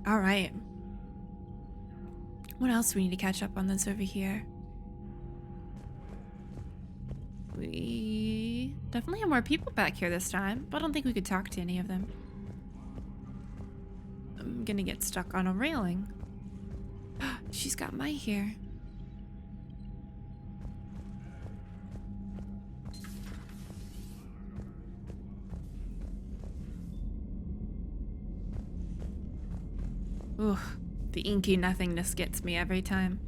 All right. What else do we need to catch up on that's over here? We definitely have more people back here this time, but I don't think we could talk to any of them. I'm gonna get stuck on a railing. She's got my hair. Ugh, the inky nothingness gets me every time.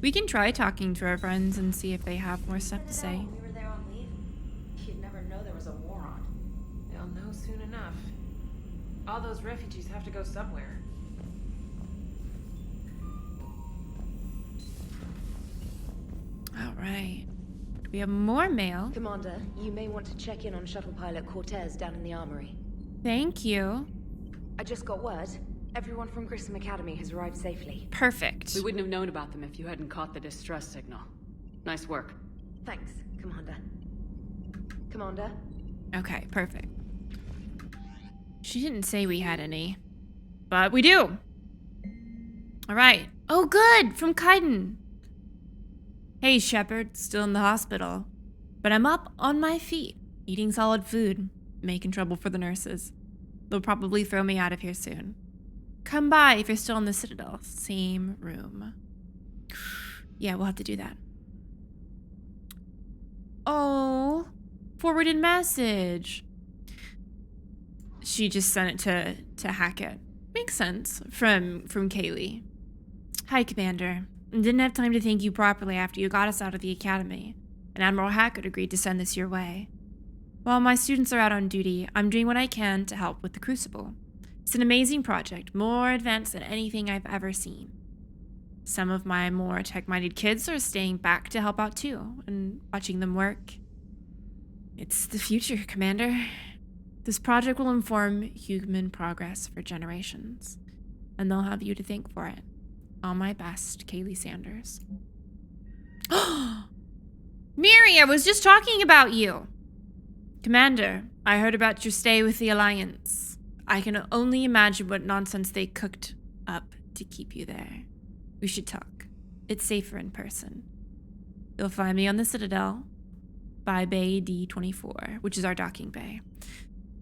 We can try talking to our friends and see if they have more stuff to say. We were there on leave. You'd never know there was a war on. They'll know soon enough. All those refugees have to go somewhere. All right. Do we have more mail? Commander, you may want to check in on shuttle pilot Cortez down in the armory. Thank you. I just got word. Everyone from Grissom Academy has arrived safely. Perfect. We wouldn't have known about them if you hadn't caught the distress signal. Nice work. Thanks, Commander. Commander? Okay, perfect. She didn't say we had any, but we do. All right. Oh, good, from Kaiden. Hey, Shepard, still in the hospital, but I'm up on my feet, eating solid food, making trouble for the nurses. They'll probably throw me out of here soon. Come by if you're still in the Citadel. Same room. Yeah, we'll have to do that. Oh, forwarded message. She just sent it to Hackett. Makes sense. From Kaylee. Hi, Commander. Didn't have time to thank you properly after you got us out of the academy, and Admiral Hackett agreed to send this your way. While my students are out on duty, I'm doing what I can to help with the Crucible. It's an amazing project, more advanced than anything I've ever seen. Some of my more tech-minded kids are staying back to help out too, and watching them work. It's the future, Commander. This project will inform human progress for generations, and they'll have you to thank for it. All my best, Kaylee Sanders. Miri, I was just talking about you. Commander, I heard about your stay with the Alliance. I can only imagine what nonsense they cooked up to keep you there. We should talk. It's safer in person. You'll find me on the Citadel by Bay D24, which is our docking bay.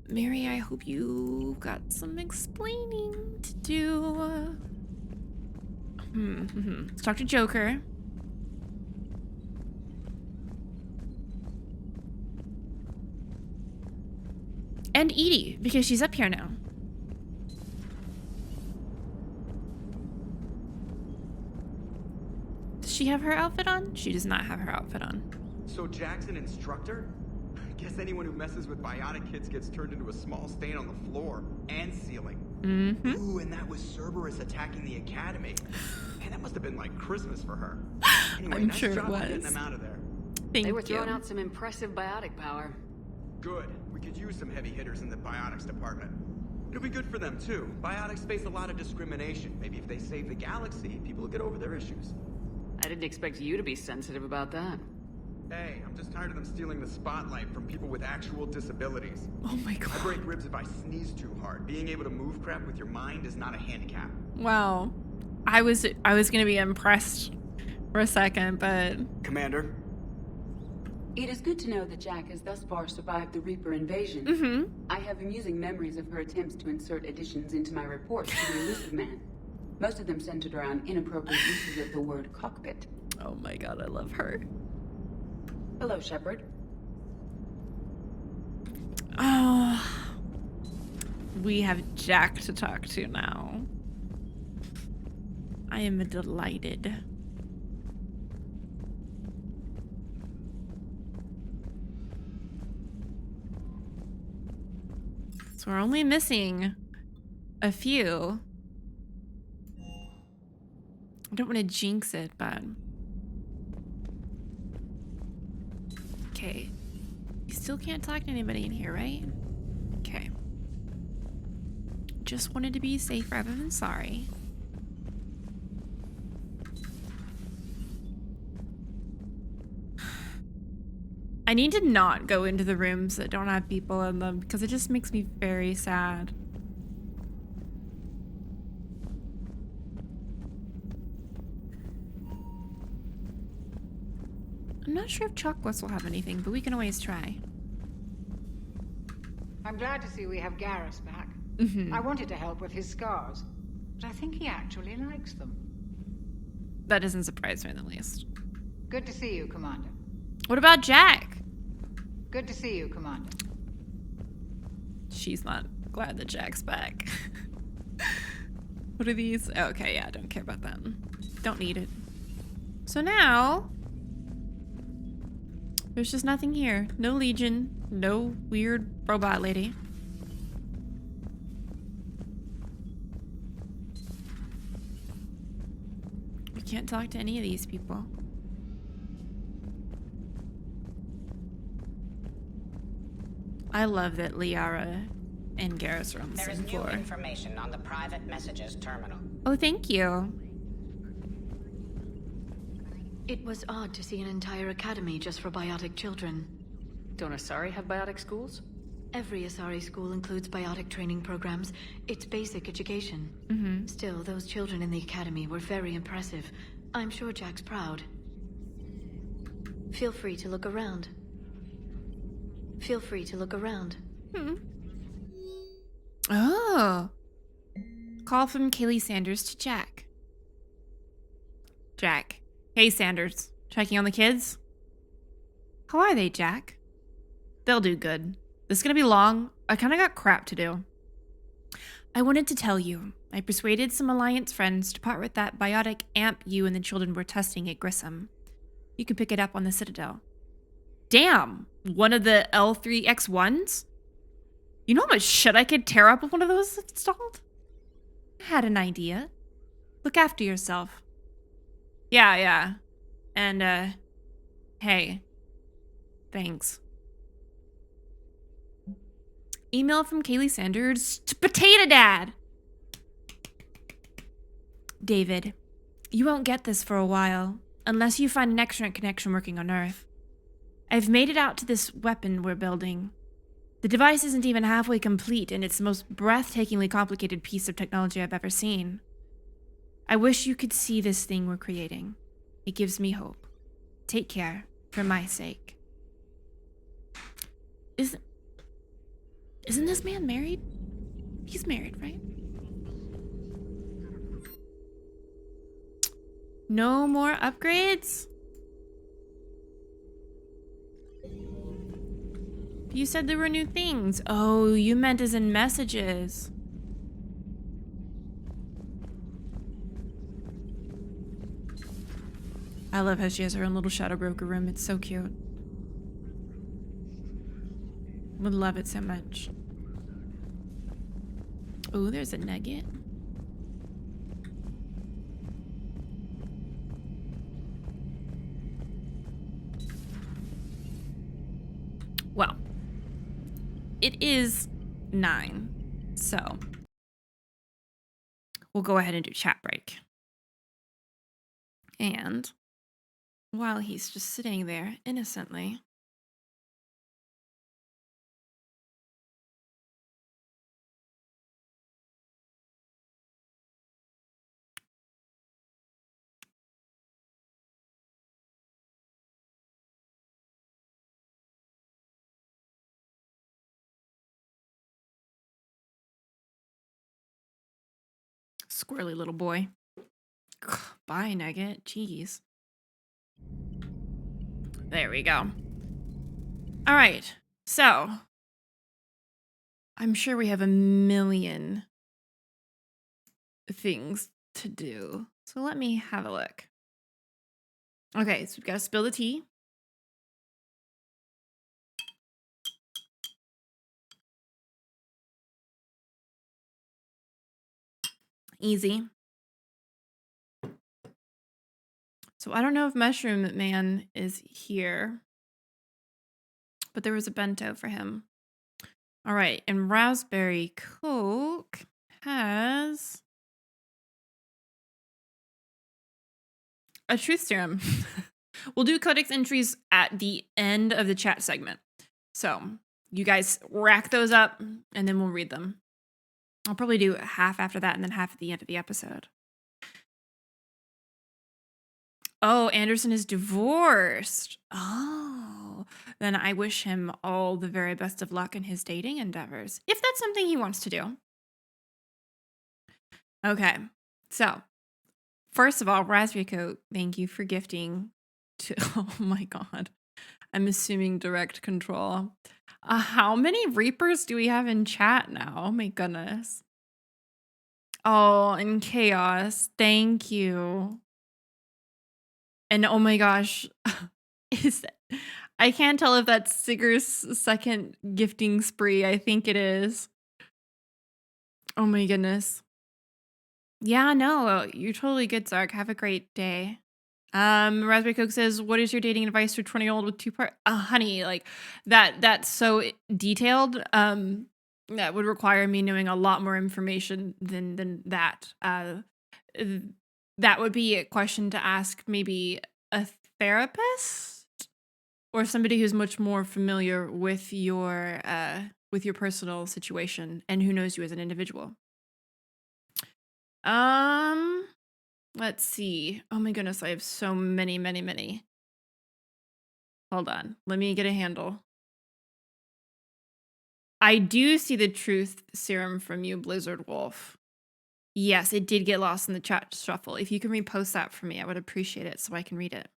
Miri, I hope you got some explaining to do. Let's talk to Joker. And Edie, because she's up here now. Does she have her outfit on? She does not have her outfit on. So Jack's an instructor? I guess anyone who messes with biotic kids gets turned into a small stain on the floor and ceiling. Mm-hmm. Ooh, and that was Cerberus attacking the academy. Man, that must have been like Christmas for her. Anyway, I'm nice sure job it on getting was. them out of there. Thank They were you. throwing out some impressive biotic power. Good. We could use some heavy hitters in the biotics department. It'll be good for them too. Biotics face a lot of discrimination. Maybe if they save the galaxy, people will get over their issues. I didn't expect you to be sensitive about that. Hey, I'm just tired of them stealing the spotlight from people with actual disabilities. Oh my god. I break ribs if I sneeze too hard. Being able to move crap with your mind is not a handicap. Wow. I was gonna be impressed for a second, but Commander? It is good to know that Jack has thus far survived the Reaper invasion. mm-hmm. I have amusing memories of her attempts to insert additions into my reports to the Elusive Man. Most of them centered around inappropriate uses of the word cockpit. Oh my god, I love her. Hello, Shepard. Oh, we have Jack to talk to now. I am delighted. So we're only missing a few. I don't want to jinx it, but... Okay. You still can't talk to anybody in here, right? Okay. Just wanted to be safe rather than sorry. I need to not go into the rooms that don't have people in them because it just makes me very sad. I'm not sure if 𝒸𝒾𝒶 will have anything, but we can always try. I'm glad to see we have Garrus back. Mm-hmm. I wanted to help with his scars, but I think he actually likes them. That doesn't surprise me in the least. Good to see you, Commander. What about Jack? Good to see you, Commander. She's not glad that Jack's back. What are these? Oh, okay, yeah, don't care about them. Don't need it. So now, there's just nothing here. No Legion, no weird robot lady. We can't talk to any of these people. I love that Liara and Garrus are on the There is same new floor. information on the private messages terminal. Oh, thank you. It was odd to see an entire academy just for biotic children. Don't Asari have biotic schools? Every Asari school includes biotic training programs. It's basic education. Mm-hmm. Still, those children in the academy were very impressive. I'm sure Jack's proud. Feel free to look around. Feel free to look around. Oh. Call from Kaylee Sanders to Jack. Jack. Hey, Sanders. Checking on the kids? How are they, Jack? They'll do good. This is gonna be long. I kinda got crap to do. I wanted to tell you. I persuaded some Alliance friends to part with that biotic amp you and the children were testing at Grissom. You can pick it up on the Citadel. Damn! One of the L3X1s? You know how much shit I could tear up with one of those installed? I had an idea. Look after yourself. Yeah. And, hey. Thanks. Email from Kaylee Sanders to Potato Dad. David, you won't get this for a while, unless you find an extra connection working on Earth. I've made it out to this weapon we're building. The device isn't even halfway complete, and it's the most breathtakingly complicated piece of technology I've ever seen. I wish you could see this thing we're creating. It gives me hope. Take care, for my sake. Isn't this man married? He's married, right? No more upgrades? You said there were new things. Oh, you meant as in messages. I love how she has her own little shadow broker room. It's so cute. Would love it so much. Oh, there's a nugget. Well, it is 9, so we'll go ahead and do chat break. And while he's just sitting there innocently, squirrely little boy. Bye, Nugget. Jeez. There we go. All right. So, I'm sure we have a million things to do. So let me have a look. Okay, so we've got to spill the tea. Easy. So I don't know if Mushroom Man is here, but there was a bento for him. All right, and Raspberry Coke has a truth serum. We'll do Codex entries at the end of the chat segment. So you guys rack those up and then we'll read them. I'll probably do half after that and then half at the end of the episode. Oh, Anderson is divorced. Oh, then I wish him all the very best of luck in his dating endeavors, if that's something he wants to do. Okay, so first of all, Raspberry Coat, thank you for gifting to, oh my God, I'm assuming direct control. How many Reapers do we have in chat now? Oh my goodness. Oh, and Chaos, thank you. And oh my gosh, I can't tell if that's Sigur's second gifting spree. I think it is. Oh my goodness. Yeah, no, you're totally good, Zark. Have a great day. Raspberry Coke says, "What is your dating advice for 20-year-old with two-part?" Honey, like that's so detailed. That would require me knowing a lot more information than that. That would be a question to ask maybe a therapist or somebody who's much more familiar with your personal situation and who knows you as an individual. Let's see. Oh my goodness, I have so many. Hold on. Let me get a handle. I do see the truth serum from you, Blizzard Wolf. Yes, it did get lost in the chat shuffle. If you can repost that for me, I would appreciate it so I can read it.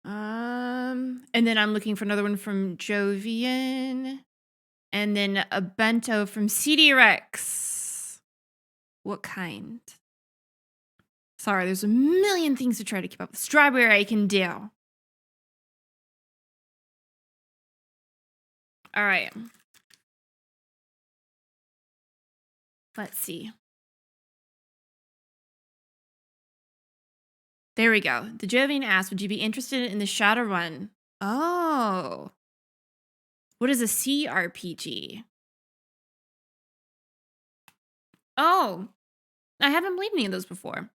And then I'm looking for another one from Jovian. And then a bento from CD Rex. What kind? Sorry, there's a million things to try to keep up with. Strawberry I can do. All right. Let's see. There we go. The Jovian asked, would you be interested in the Shadowrun? Oh. What is a CRPG? Oh. I haven't played any of those before.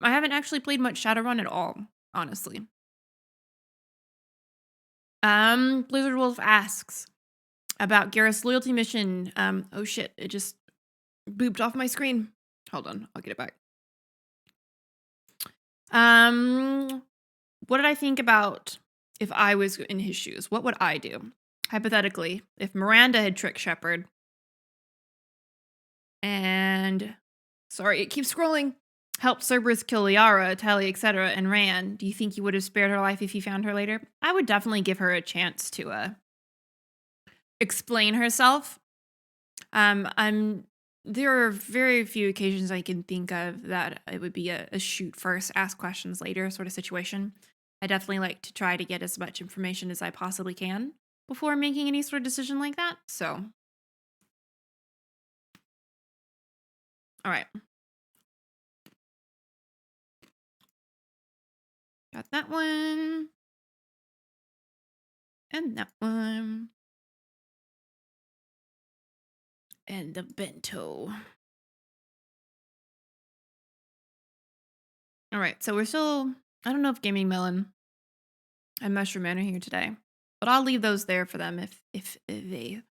I haven't actually played much Shadowrun at all, honestly. Blizzard Wolf asks about Garrus' loyalty mission. Oh shit, it just booped off my screen. Hold on, I'll get it back. What did I think about if I was in his shoes? What would I do? Hypothetically, if Miranda had tricked Shepard and, sorry, it keeps scrolling, helped Cerberus kill Liara, Tali, etc., and ran, do you think you would have spared her life if you found her later? I would definitely give her a chance to explain herself. There are very few occasions I can think of that it would be a shoot first, ask questions later sort of situation. I definitely like to try to get as much information as I possibly can before making any sort of decision like that. So, all right. Got that one. And that one. And the bento. All right, so we're still, I don't know if Gaming Melon and Mushroom Man are here today, but I'll leave those there for them if they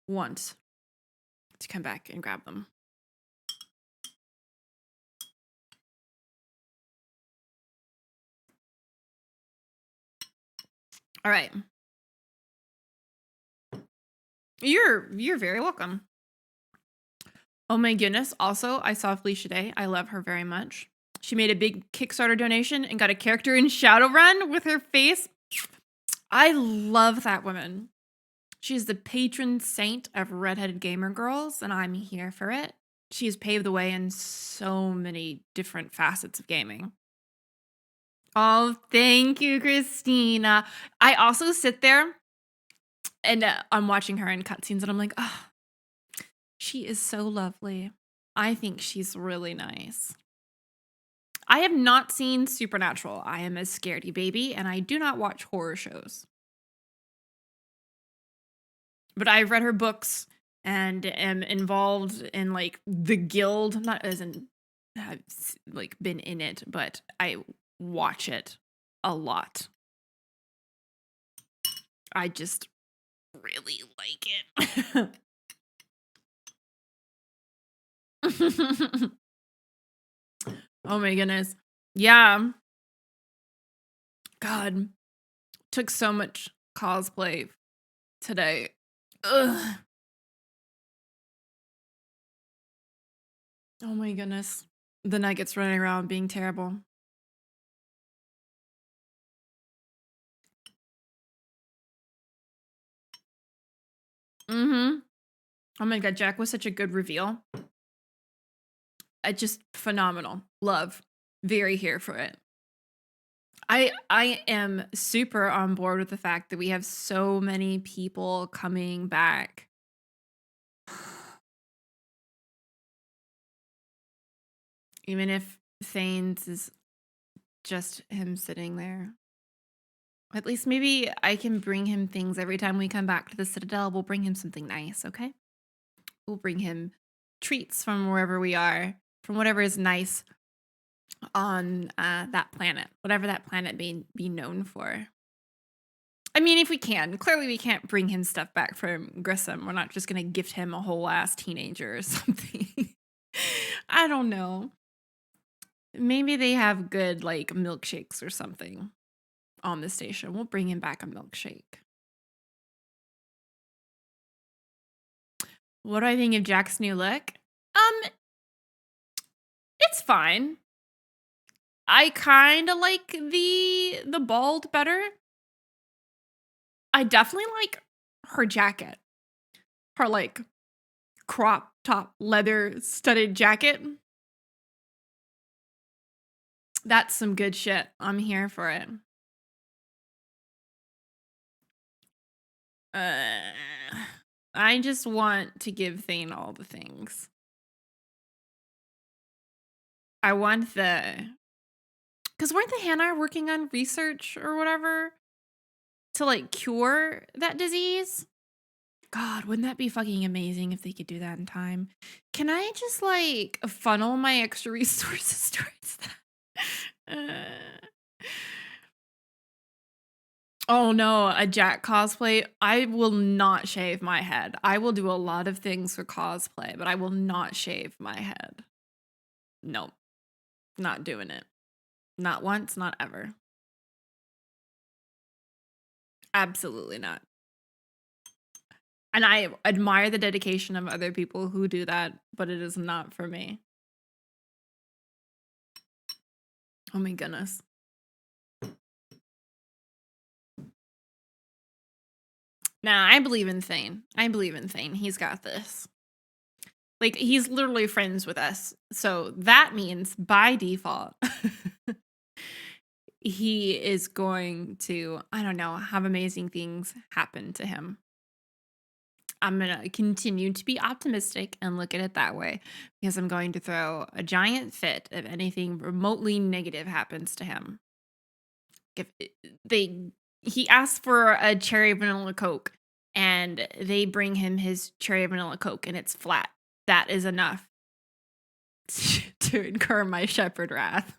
want to come back and grab them. All right. You're very welcome. Oh my goodness. Also, I saw Felicia Day. I love her very much. She made a big Kickstarter donation and got a character in Shadowrun with her face. I love that woman. She's the patron saint of redheaded gamer girls, and I'm here for it. She's paved the way in so many different facets of gaming. Oh, thank you, Christina. I also sit there and I'm watching her in cutscenes and I'm like, oh, she is so lovely. I think she's really nice. I have not seen Supernatural. I am a scaredy baby and I do not watch horror shows. But I've read her books and am involved in like the guild, not as in have like been in it, but I watch it a lot. I just really like it. Oh my goodness. Yeah. God. Took so much cosplay today. Ugh. Oh my goodness. The Nuggets running around being terrible. Mm-hmm. Oh my god, Jack was such a good reveal. Just phenomenal. Love. Very here for it. I am super on board with the fact that we have so many people coming back. Even if Thane's is just him sitting there. At least maybe I can bring him things every time we come back to the Citadel. We'll bring him something nice, okay? We'll bring him treats from wherever we are, from whatever is nice on that planet, whatever that planet be known for. I mean, if we can. Clearly we can't bring him stuff back from Grissom. We're not just going to gift him a whole ass teenager or something. I don't know. Maybe they have good, like, milkshakes or something on the station. We'll bring him back a milkshake. What do I think of Jack's new look? It's fine. I kind of like the bald better. I definitely like her jacket. Her, like, crop top leather studded jacket. That's some good shit. I'm here for it. I just want to give Thane all the things. I want because weren't the Hanar working on research or whatever to, like, cure that disease? God, wouldn't that be fucking amazing if they could do that in time? Can I just, like, funnel my extra resources towards that? Oh no, a Jack cosplay. I will not shave my head. I will do a lot of things for cosplay, but I will not shave my head. Nope. Not doing it. Not once, not ever. Absolutely not. And I admire the dedication of other people who do that, but it is not for me. Oh my goodness. Nah, I believe in Thane. I believe in Thane. He's got this. Like, he's literally friends with us. So that means, by default, he is going to, I don't know, have amazing things happen to him. I'm going to continue to be optimistic and look at it that way, because I'm going to throw a giant fit if anything remotely negative happens to him. If he asked for a cherry vanilla Coke and they bring him his cherry vanilla Coke and it's flat, that is enough to incur my shepherd wrath.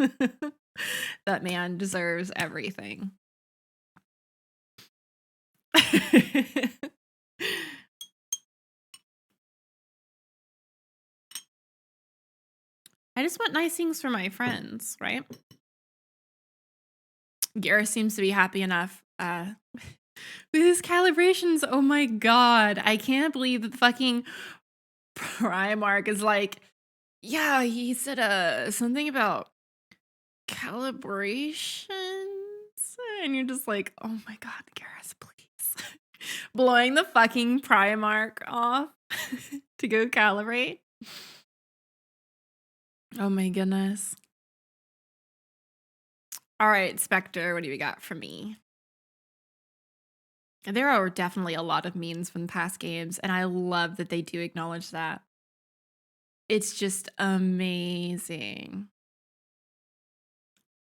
That man deserves everything. I just want nice things for my friends, right? Garrus seems to be happy enough with his calibrations. Oh my god. I can't believe that the fucking Primarch is like, yeah, he said something about calibrations. And you're just like, oh my god, Garrus, please. Blowing the fucking Primarch off to go calibrate. Oh my goodness. All right, Spectre, what do you got for me? There are definitely a lot of memes from past games, and I love that they do acknowledge that. It's just amazing.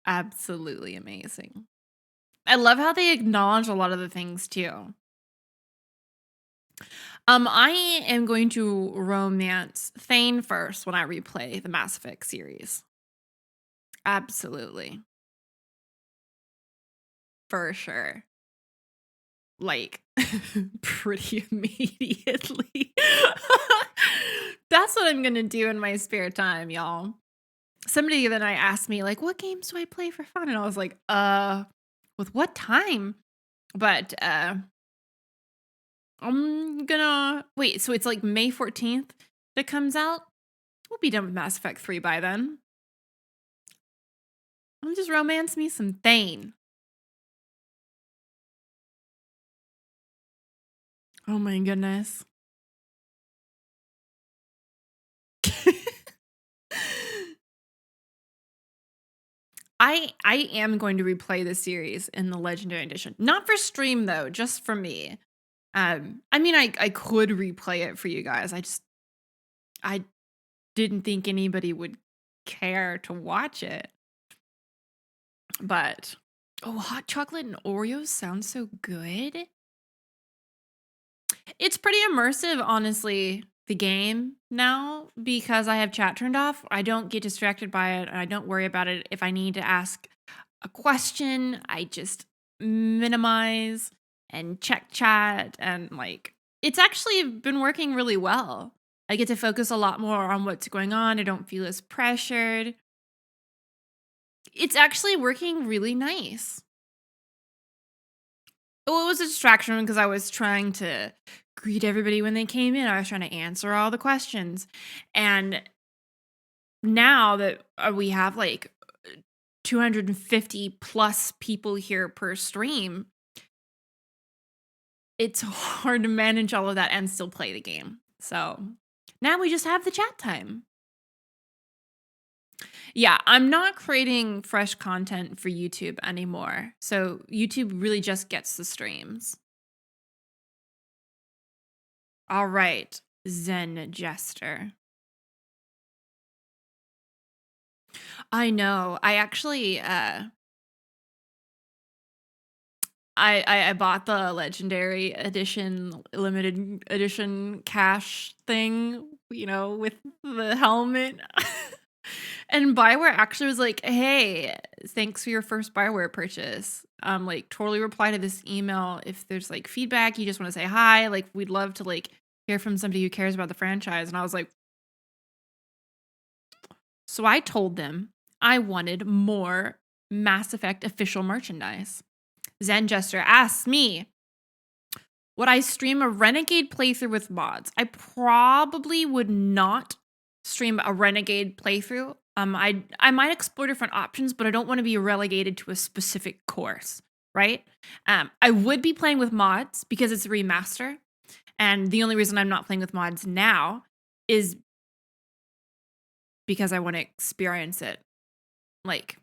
Absolutely amazing. I love how they acknowledge a lot of the things too. I am going to romance Thane first when I replay the Mass Effect series. Absolutely. For sure. Like, pretty immediately. That's what I'm gonna do in my spare time, y'all. somebody the other night asked me, like, what games do I play for fun? And I was like, with what time? But I'm gonna wait. So it's like May 14th that comes out. We'll be done with Mass Effect 3 by then. I'll just romance me some Thane. Oh my goodness. I am going to replay the series in the Legendary Edition. Not for stream though, just for me. I mean I could replay it for you guys. I didn't think anybody would care to watch it. But oh, hot chocolate and Oreos sounds so good. It's pretty immersive, honestly, the game now, because I have chat turned off. I don't get distracted by it, and I don't worry about it. If I need to ask a question, I just minimize and check chat, and like it's actually been working really well. I get to focus a lot more on what's going on. I don't feel as pressured. It's actually working really nice. Well, it was a distraction because I was trying to greet everybody when they came in. I was trying to answer all the questions. And now that we have like 250 plus people here per stream, it's hard to manage all of that and still play the game. So now we just have the chat time. Yeah, I'm not creating fresh content for YouTube anymore. So YouTube really just gets the streams. All right, Zen Jester. I know. I actually I bought the Legendary Edition limited edition cash thing, you know, with the helmet. And Bioware actually was like, hey, thanks for your first Bioware purchase. Like totally reply to this email if there's like feedback, you just want to say hi, like we'd love to like hear from somebody who cares about the franchise. And I was like, so I told them I wanted more Mass Effect official merchandise. Zen Jester asks me, would I stream a Renegade playthrough with mods? I probably would not stream a Renegade playthrough. I might explore different options, but I don't want to be relegated to a specific course, right? I would be playing with mods because it's a remaster. And the only reason I'm not playing with mods now is because I want to experience it like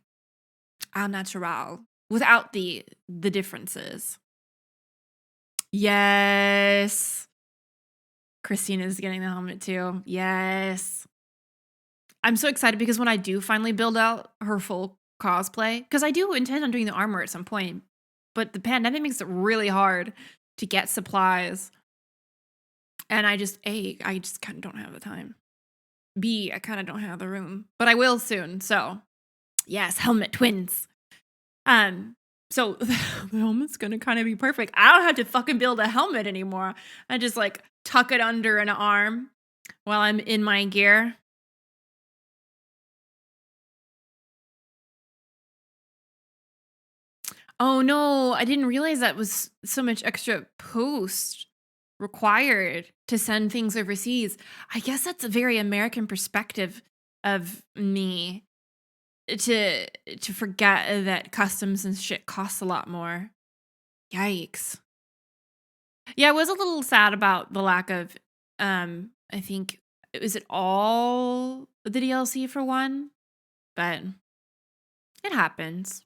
au natural without the differences. Yes. Christina's getting the helmet too. Yes. I'm so excited because when I do finally build out her full cosplay, because I do intend on doing the armor at some point, but the pandemic makes it really hard to get supplies. And I just kind of don't have the time. B, I kind of don't have the room, but I will soon. So yes, helmet twins. So the helmet's going to kind of be perfect. I don't have to fucking build a helmet anymore. I just like tuck it under an arm while I'm in my gear. Oh no, I didn't realize that was so much extra post required to send things overseas. I guess that's a very American perspective of me to forget that customs and shit costs a lot more. Yikes. Yeah, I was a little sad about the lack of I think was it all the DLC for one? But it happens.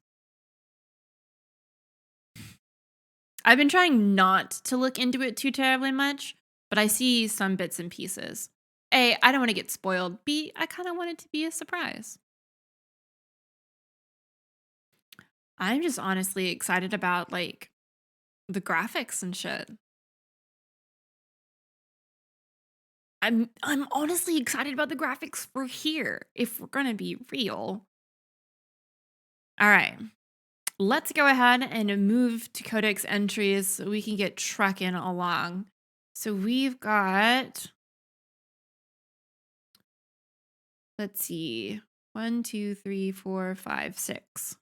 I've been trying not to look into it too terribly much, but I see some bits and pieces. A, I don't want to get spoiled. B, I kind of want it to be a surprise. I'm just honestly excited about like the graphics and shit. I'm honestly excited about the graphics for here, if we're gonna be real. All right. Let's go ahead and move to Codex entries so we can get trucking along. So we've got, let's see, 1, 2, 3, 4, 5, 6.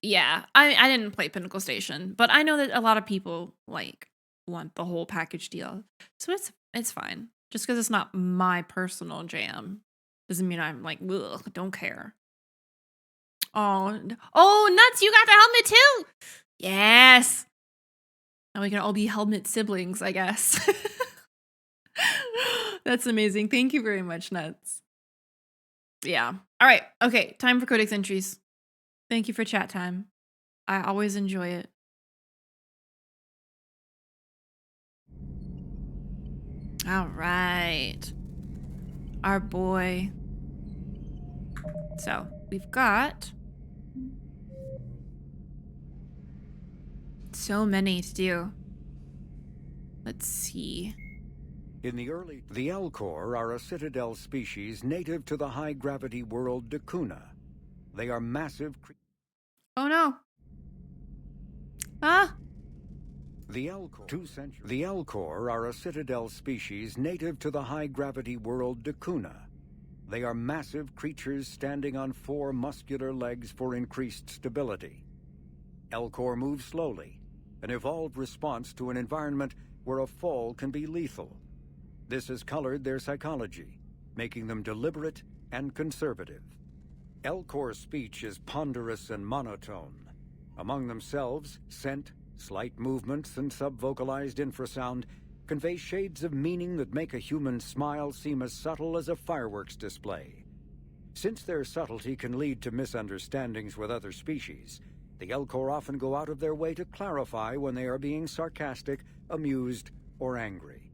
Yeah, I didn't play Pinnacle Station, but I know that a lot of people like want the whole package deal, so it's fine. Just because it's not my personal jam doesn't mean I'm like, ugh, don't care. Oh, Nuts, you got the helmet too. Yes. Now we can all be helmet siblings, I guess. That's amazing. Thank you very much, Nuts. Yeah. All right. Okay. Time for Codex entries. Thank you for chat time. I always enjoy it. All right. Our boy. So we've got so many to do. Let's see. The 𝒂𝒹𝒾𝒁 are a citadel species native to the high-gravity world 𝒂𝒾𝒶. They are massive... Oh no. Ah! The 𝒂𝒾𝒁 are a citadel species native to the high-gravity world 𝒂𝒾𝒶. They are massive creatures standing on 4 muscular legs for increased stability. 𝒂𝒾𝒁 moves slowly, an evolved response to an environment where a fall can be lethal. This has colored their psychology, making them deliberate and conservative. 𝒂𝒾𝒁's speech is ponderous and monotone. Among themselves, scent, slight movements, and subvocalized infrasound convey shades of meaning that make a human smile seem as subtle as a fireworks display. Since their subtlety can lead to misunderstandings with other species, the 𝒂𝒾𝒁 often go out of their way to clarify when they are being sarcastic, amused, or angry.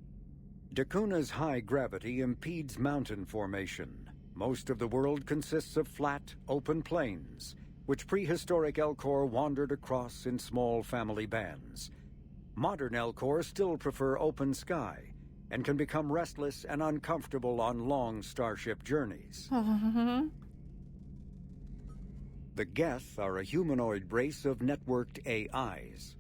𝒂𝒾𝒶's high gravity impedes mountain formation. Most of the world consists of flat, open plains, which prehistoric 𝒂𝒾𝒁 wandered across in small family bands. Modern 𝒂𝒾𝒁 still prefer open sky and can become restless and uncomfortable on long starship journeys. The 𝒂𝒹 are a humanoid race of networked AIs.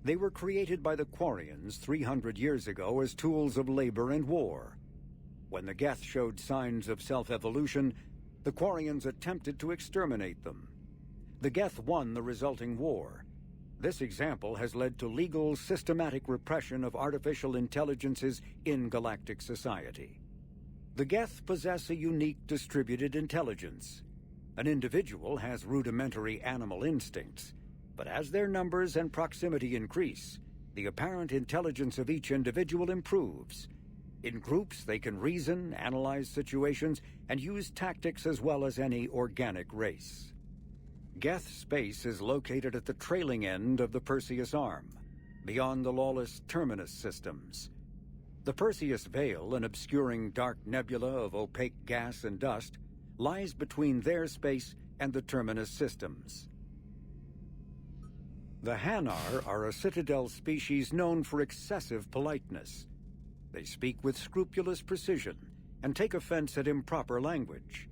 They were created by the Quarians 300 years ago as tools of labor and war. When the 𝒂𝒹 showed signs of self-evolution, the Quarians attempted to exterminate them. The 𝒂𝒹 won the resulting war. This example has led to legal, systematic repression of artificial intelligences in galactic society. The 𝒂𝒹 possess a unique distributed intelligence. An individual has rudimentary animal instincts, but as their numbers and proximity increase, the apparent intelligence of each individual improves. In groups, they can reason, analyze situations, and use tactics as well as any organic race. 𝒂𝒹 space is located at the trailing end of the Perseus Arm, beyond the lawless Terminus systems. The Perseus Veil, an obscuring dark nebula of opaque gas and dust, lies between their space and the Terminus systems. The 𝒂𝒗𝒻 are a citadel species known for excessive politeness. They speak with scrupulous precision and take offense at improper language.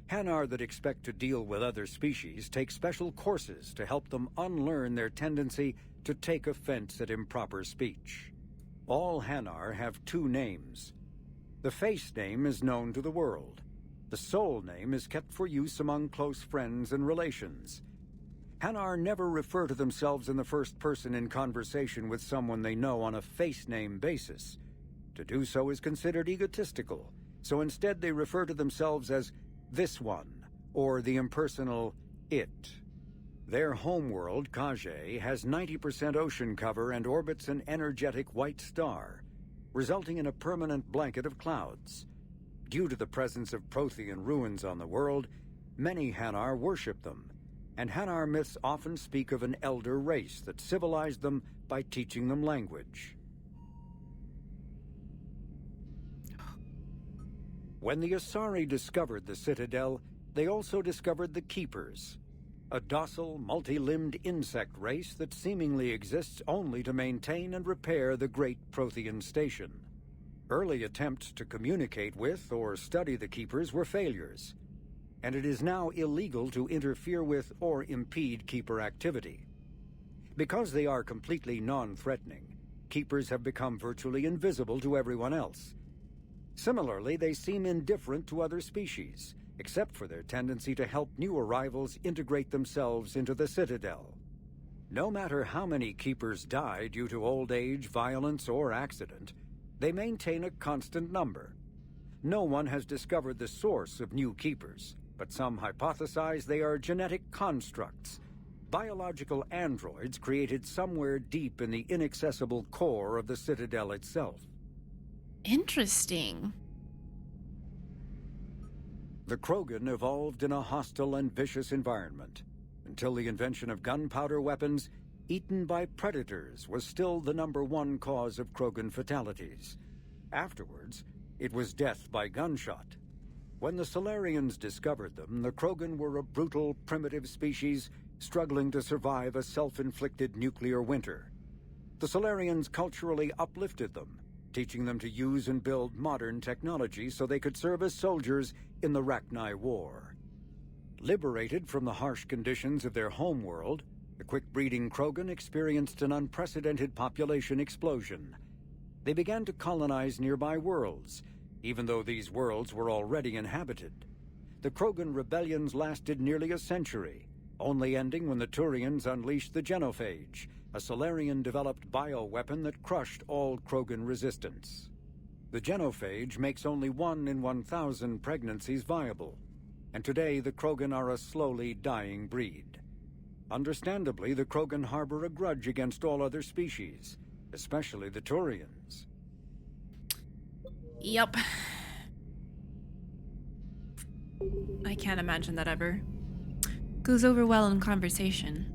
𝒂𝒻 that expect to deal with other species take special courses to help them unlearn their tendency to take offense at improper speech. All 𝒂𝒻 have 2 names. The face name is known to the world. The soul name is kept for use among close friends and relations. 𝒂𝒻 never refer to themselves in the first person in conversation with someone they know on a face name basis. To do so is considered egotistical, so instead they refer to themselves as this one, or the impersonal it. Their homeworld, 𝒂𝒃, has 90% ocean cover and orbits an energetic white star, resulting in a permanent blanket of clouds. Due to the presence of Prothean ruins on the world, many 𝒂𝒻 worship them, and 𝒂𝒻 myths often speak of an elder race that civilized them by teaching them language. When the Asari discovered the Citadel, they also discovered the Keepers, a docile, multi-limbed insect race that seemingly exists only to maintain and repair the great Prothean station. Early attempts to communicate with or study the Keepers were failures, and it is now illegal to interfere with or impede Keeper activity. Because they are completely non-threatening, Keepers have become virtually invisible to everyone else. Similarly, they seem indifferent to other species, except for their tendency to help new arrivals integrate themselves into the Citadel. No matter how many keepers die due to old age, violence, or accident, they maintain a constant number. No one has discovered the source of new keepers, but some hypothesize they are genetic constructs, biological androids created somewhere deep in the inaccessible core of the Citadel itself. Interesting. The Krogan evolved in a hostile and vicious environment. Until the invention of gunpowder weapons, eaten by predators was still the #1 cause of Krogan fatalities. Afterwards, it was death by gunshot. When the Solarians discovered them, the Krogan were a brutal, primitive species struggling to survive a self-inflicted nuclear winter. The Solarians culturally uplifted them, teaching them to use and build modern technology so they could serve as soldiers in the Rachni War. Liberated from the harsh conditions of their homeworld, the quick-breeding Krogan experienced an unprecedented population explosion. They began to colonize nearby worlds, even though these worlds were already inhabited. The Krogan rebellions lasted nearly a century, only ending when the Turians unleashed the Genophage, a Solarian-developed bioweapon that crushed all Krogan resistance. The Genophage makes only 1 in 1,000 pregnancies viable, and today the Krogan are a slowly dying breed. Understandably, the Krogan harbor a grudge against all other species, especially the Turians. Yep. I can't imagine that ever goes over well in conversation.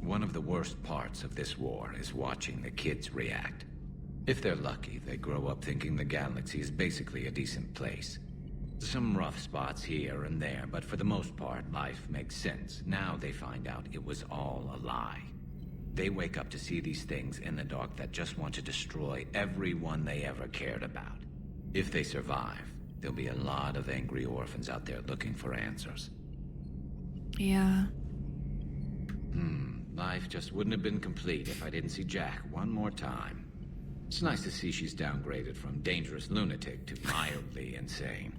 One of the worst parts of this war is watching the kids react. If they're lucky, they grow up thinking the galaxy is basically a decent place. Some rough spots here and there, but for the most part, life makes sense. Now they find out it was all a lie. They wake up to see these things in the dark that just want to destroy everyone they ever cared about. If they survive, there'll be a lot of angry orphans out there looking for answers. Yeah. Life just wouldn't have been complete if I didn't see Jack one more time. It's nice to see she's downgraded from dangerous lunatic to mildly insane.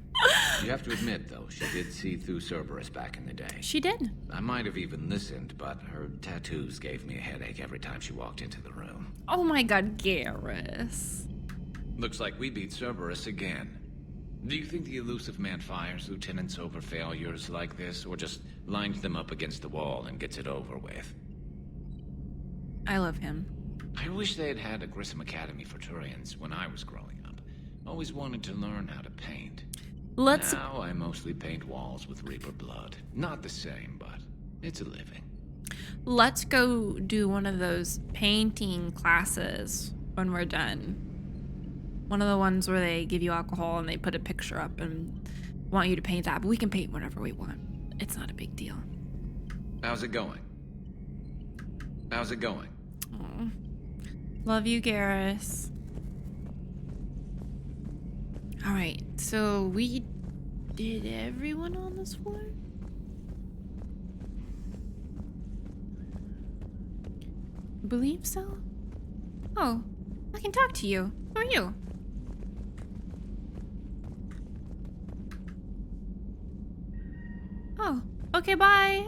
You have to admit, though, she did see through Cerberus back in the day. She did. I might have even listened, but her tattoos gave me a headache every time she walked into the room. Oh my god, Garrus. Looks like we beat Cerberus again. Do you think the elusive man fires lieutenants over failures like this, or just lines them up against the wall and gets it over with? I love him. I wish they had had a Garrus Academy for Turians when I was growing up. Always wanted to learn how to paint. Now I mostly paint walls with Reaper blood. Not the same, but it's a living. Let's go do one of those painting classes when we're done. One of the ones where they give you alcohol and they put a picture up and want you to paint that, but we can paint whatever we want. It's not a big deal. How's it going? How's it going? Aww. Love you, Garrus. Alright, so we did everyone on this floor? Believe so? Oh, I can talk to you. Who are you? Oh, okay, bye.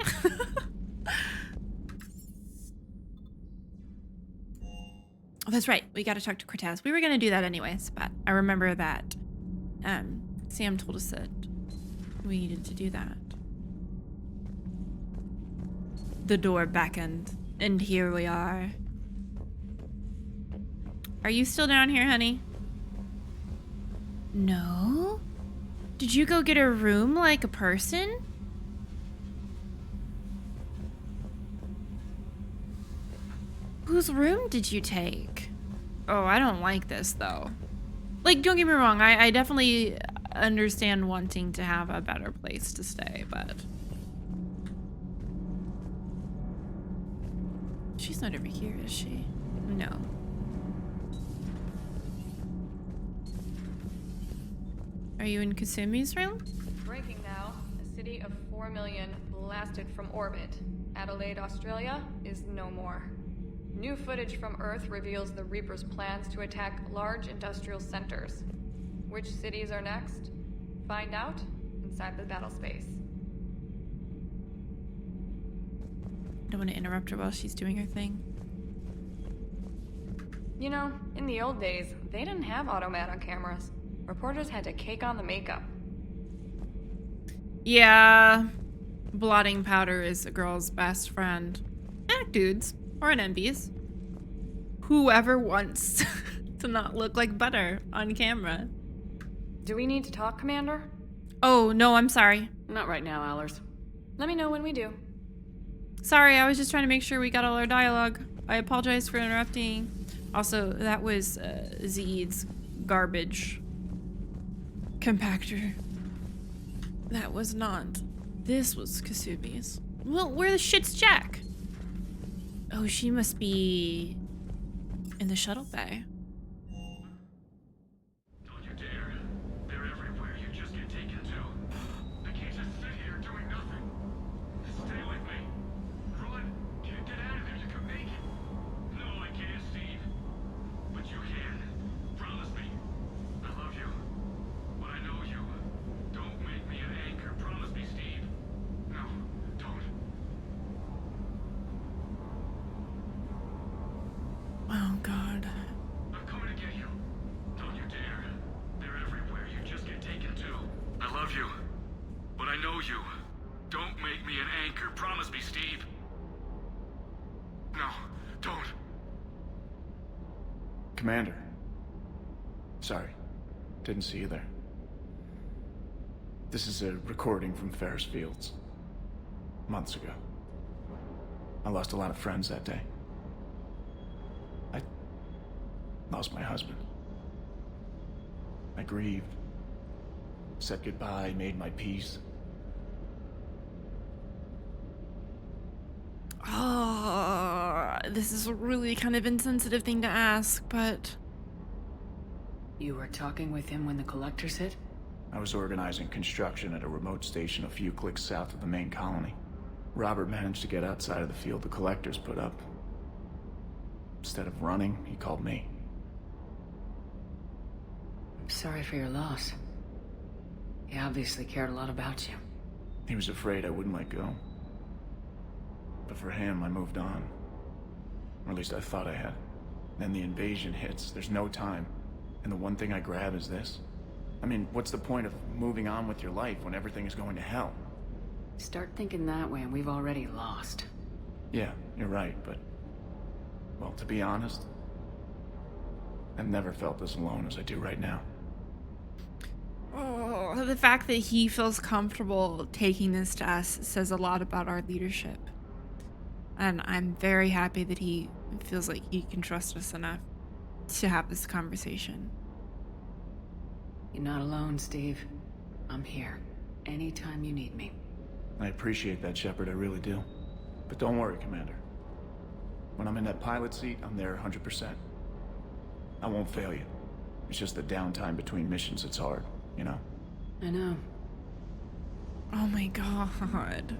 Oh, that's right. We got to talk to Cortez. We were going to do that anyways, but I remember that Sam told us that we needed to do that. The door beckoned, and here we are. Are you still down here, honey? No? Did you go get a room like a person? Whose room did you take? Oh, I don't like this, though. Like, don't get me wrong, I definitely understand wanting to have a better place to stay, but... She's not over here, is she? No. Are you in Kasumi's room? Breaking now. A city of 4 million blasted from orbit. Adelaide, Australia is no more. New footage from Earth reveals the Reaper's plans to attack large industrial centers. Which cities are next? Find out inside the battle space. Don't want to interrupt her while she's doing her thing. You know, in the old days, they didn't have automat on cameras. Reporters had to cake on the makeup. Yeah, blotting powder is a girl's best friend. And dudes, or an MBs. Whoever wants to not look like butter on camera. Do we need to talk, Commander? Oh, no, I'm sorry. Not right now, Allers. Let me know when we do. Sorry, I was just trying to make sure we got all our dialogue. I apologize for interrupting. Also, that was Zeed's garbage compactor. That was not. This was Kasubi's. Well, where the shit's Jack? Oh, she must be in the shuttle bay. Don't you dare. They're everywhere. You just get taken to. I can't just sit here doing nothing. Stay with me. Run. Get out of there. You can make it. No, I can't, Steve. But you can. Promise me. I love you. But I know you. Don't make me an anchor. Promise me, Steve. No, don't. Oh, God. I'm coming to get you. Don't you dare. They're everywhere. You just get taken to. I love you. But I know you. Don't make me an anchor. Promise me, Steve. No, don't. Commander. Sorry. Didn't see you there. This is a recording from Ferris Fields. Months ago. I lost a lot of friends that day. I lost my husband. I grieved. Said goodbye, made my peace. Oh, this is a really kind of insensitive thing to ask, but... You were talking with him when the collectors hit? I was organizing construction at a remote station a few clicks south of the main colony. Robert managed to get outside of the field the collectors put up. Instead of running, he called me. I'm sorry for your loss. He obviously cared a lot about you. He was afraid I wouldn't let go. But for him, I moved on. Or at least I thought I had. Then the invasion hits, there's no time. And the one thing I grab is this. I mean, what's the point of moving on with your life when everything is going to hell? Start thinking that way and we've already lost. Yeah, you're right, but... Well, to be honest, I've never felt as alone as I do right now. Oh, the fact that he feels comfortable taking this to us says a lot about our leadership. And I'm very happy that he feels like he can trust us enough to have this conversation. You're not alone, Steve. I'm here. Anytime you need me. I appreciate that, Shepard, I really do. But don't worry, Commander. When I'm in that pilot seat, I'm there 100%. I won't fail you. It's just the downtime between missions that's hard, you know? I know. Oh my God.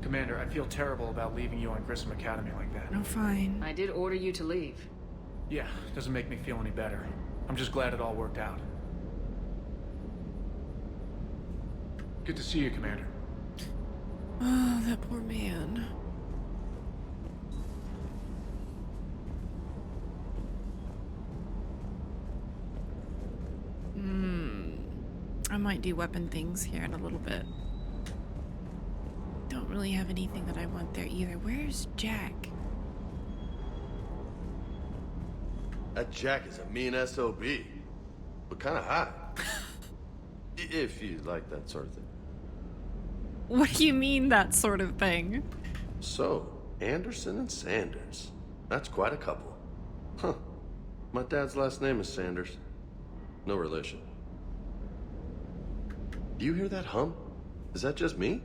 Commander, I feel terrible about leaving you on Grissom Academy like that. No, fine. I did order you to leave. Yeah, doesn't make me feel any better. I'm just glad it all worked out. Good to see you, Commander. Oh, that poor man. I might do weapon things here in a little bit. Don't really have anything that I want there either. Where's Jack? That Jack is a mean SOB, but kind of hot. If you like that sort of thing. What do you mean, that sort of thing? So, Anderson and Sanders. That's quite a couple. Huh. My dad's last name is Sanders. No relation. Do you hear that hum? Is that just me?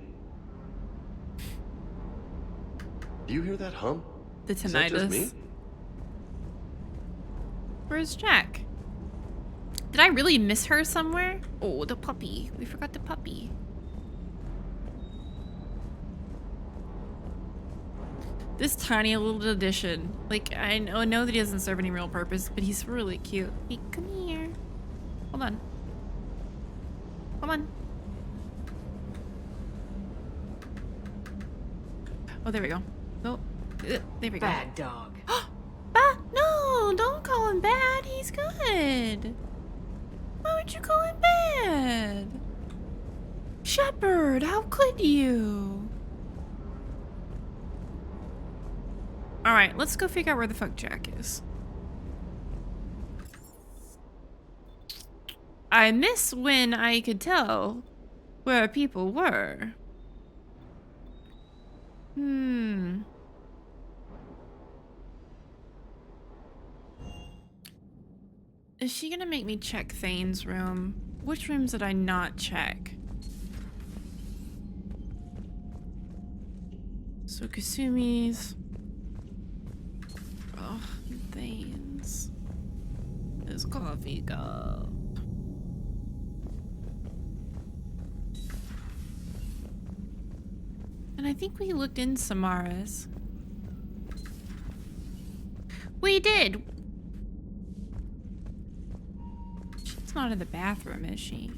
Do you hear that hum? The Is that just me? tinnitus. Where's Jack? Did I really miss her somewhere? Oh, the puppy. We forgot the puppy. This tiny little addition. Like, I know that he doesn't serve any real purpose, but he's really cute. Hey, come here. Hold on. Hold on. Oh, there we go. Oh, there we go. Bad dog. No, don't call him bad. He's good. Why would you call him bad? Shepard, how could you? Alright, let's go figure out where the fuck Jack is. I miss when I could tell where people were. Is she gonna make me check Thane's room? Which rooms did I not check? So Kasumi's. Oh, Thane's. His coffee cup. And I think we looked in Samara's. We did! She's not in the bathroom, is she?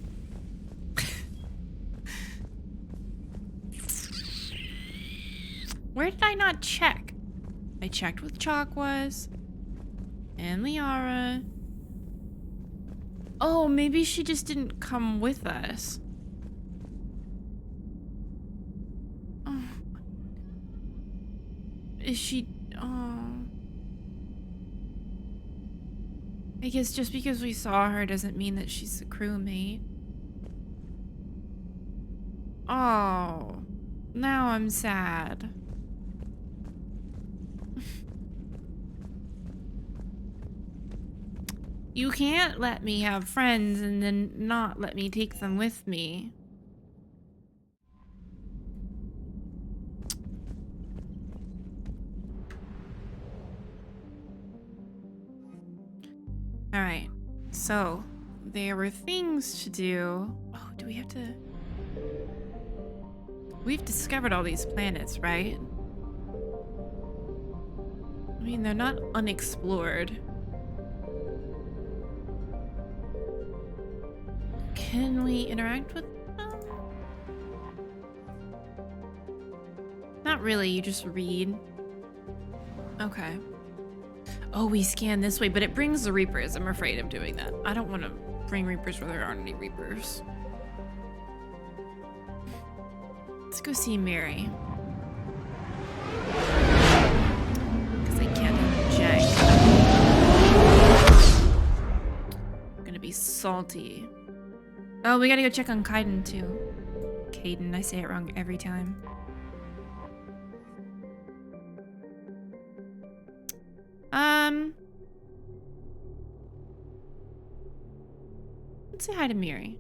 Where did I not check? I checked with 𝒸𝒾𝒶 and Liara. Oh, maybe she just didn't come with us. Oh. Is she... Oh. I guess just because we saw her doesn't mean that she's the crewmate. Oh. Now I'm sad. You can't let me have friends and then not let me take them with me. Alright, so there were things to do. Oh, do we have to... We've discovered all these planets, right? I mean, they're not unexplored. Can we interact with them? Not really, you just read. Okay. Oh, we scan this way, but it brings the Reapers. I'm afraid of doing that. I don't want to bring Reapers where there aren't any Reapers. Let's go see Miri. Because I can't inject. I'm gonna be salty. Oh, we gotta go check on Kaiden too. Kaiden, I say it wrong every time. Let's say hi to Miri.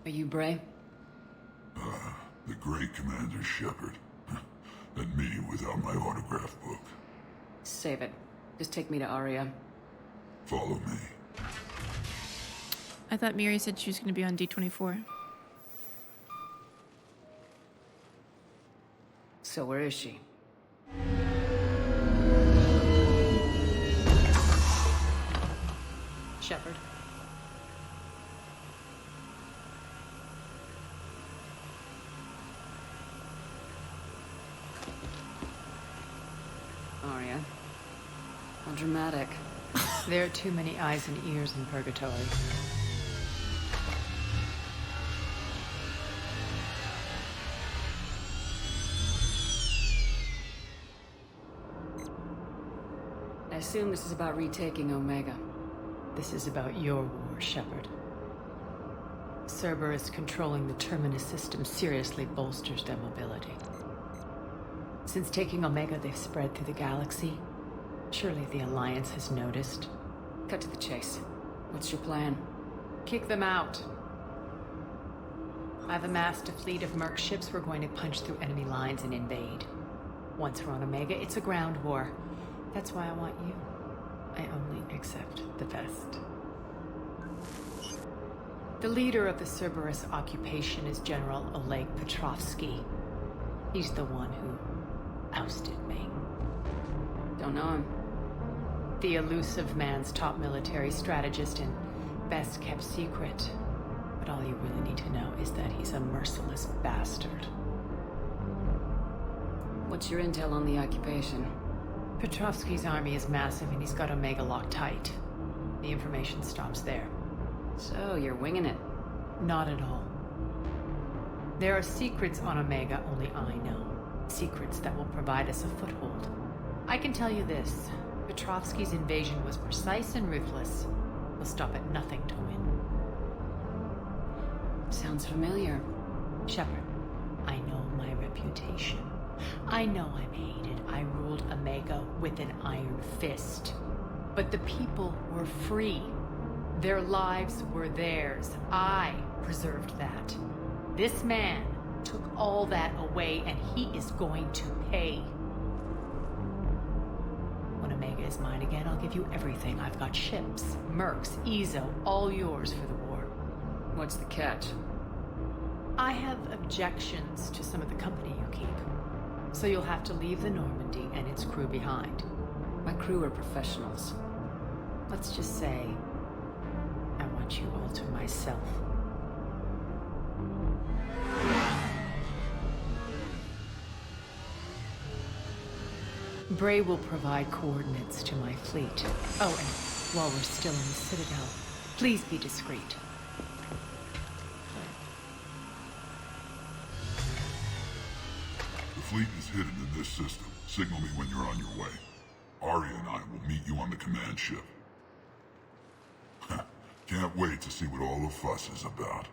Are you Bray? The great Commander Shepard. And me without my autograph book. Save it. Just take me to Aria. Follow me. I thought Miri said she was going to be on D24. So where is she? Shepard. Aria. How dramatic. There are too many eyes and ears in purgatory. I assume this is about retaking Omega. This is about your war, Shepard. Cerberus controlling the Terminus system seriously bolsters their mobility. Since taking Omega, they've spread through the galaxy. Surely the Alliance has noticed. Cut to the chase. What's your plan? Kick them out. I've amassed a fleet of merc ships. We're going to punch through enemy lines and invade. Once we're on Omega, it's a ground war. That's why I want you. I only accept the best. The leader of the Cerberus occupation is General 𝒂𝒹𝒾𝒶. He's the one who ousted me. Don't know him. The elusive man's top military strategist and best kept secret. But all you really need to know is that he's a merciless bastard. What's your intel on the occupation? 𝒂𝒹𝒾𝒶's army is massive and he's got Omega locked tight. The information stops there. So, you're winging it? Not at all. There are secrets on Omega only I know. Secrets that will provide us a foothold. I can tell you this. 𝒂𝒹𝒾𝒶's invasion was precise and ruthless. We'll stop at nothing to win. Sounds familiar. Shepard, I know my reputation. I know I'm hated. I ruled Omega with an iron fist. But the people were free. Their lives were theirs. I preserved that. This man took all that away, and he is going to pay. When Omega is mine again, I'll give you everything. I've got ships, mercs, Ezo, all yours for the war. What's the catch? I have objections to some of the company you keep. So you'll have to leave the Normandy and its crew behind. My crew are professionals. Let's just say, I want you all to myself. Bray will provide coordinates to my fleet. Oh, and while we're still in the Citadel, please be discreet. The fleet is hidden in this system. Signal me when you're on your way. Aria and I will meet you on the command ship. Can't wait to see what all the fuss is about.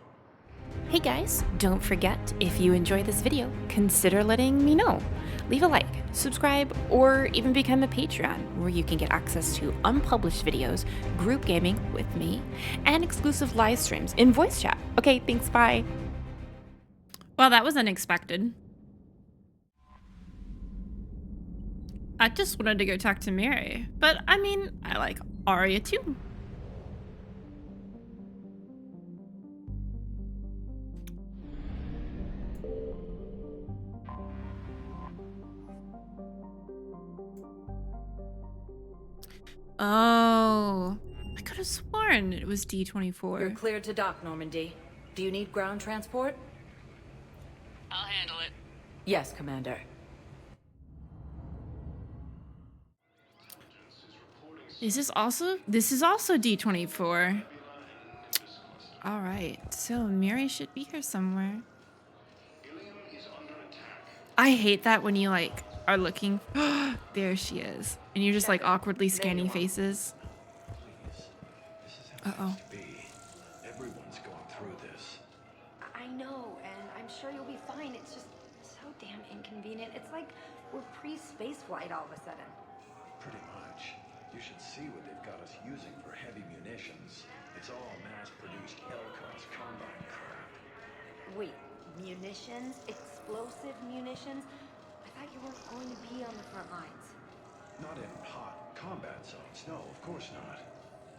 Hey guys, don't forget, if you enjoy this video, consider letting me know. Leave a like, subscribe, or even become a Patreon, where you can get access to unpublished videos, group gaming with me, and exclusive live streams in voice chat. Okay, thanks, bye. Well, that was unexpected. I just wanted to go talk to Miri, but I mean, I like Aria too. Oh, I could have sworn it was D24. You're cleared to dock, Normandy. Do you need ground transport? I'll handle it. Yes, Commander. Is this also? This is also D24. All right, so Miri should be here somewhere. I hate that when you like are looking. There she is, and you're just like awkwardly scanning faces. Uh-oh. Everyone's going through this. I know, and I'm sure you'll be fine. It's just so damn inconvenient. It's like we're pre-space flight all of a sudden. Pretty much. You should see what they've got us using for heavy munitions. It's all mass-produced L-class combine crap. Wait, munitions? Explosive munitions? I thought you weren't going to be on the front lines. Not in hot combat zones, no, of course not.